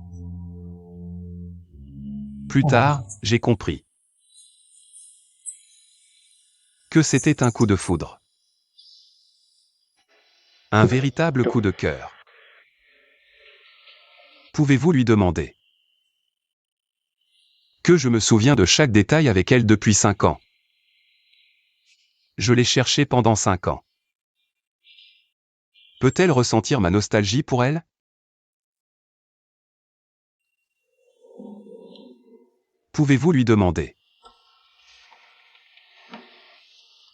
Speaker 4: Plus tard, j'ai compris. Que c'était un coup de foudre. Un véritable coup de cœur. Pouvez-vous lui demander? Que je me souviens de chaque détail avec elle depuis 5 ans. Je l'ai cherchée pendant 5 ans. Peut-elle ressentir ma nostalgie pour elle? Pouvez-vous lui demander?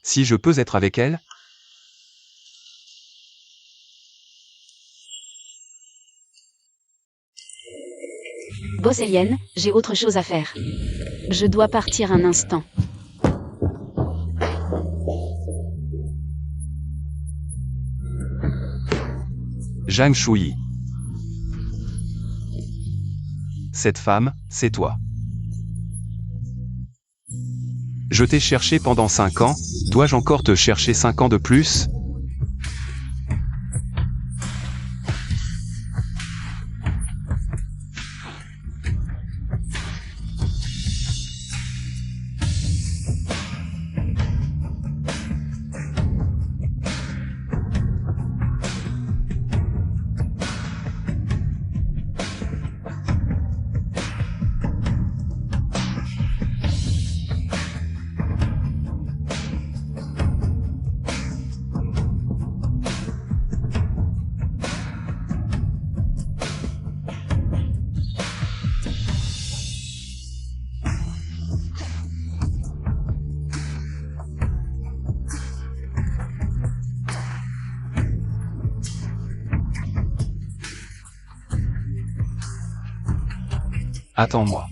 Speaker 4: Si je peux être avec elle?
Speaker 2: Boss Alien, j'ai autre chose à faire. Je dois partir un instant.
Speaker 4: Zhang Shuyi. Cette femme, c'est toi. Je t'ai cherché pendant 5 ans, dois-je encore te chercher 5 ans de plus? Attends-moi.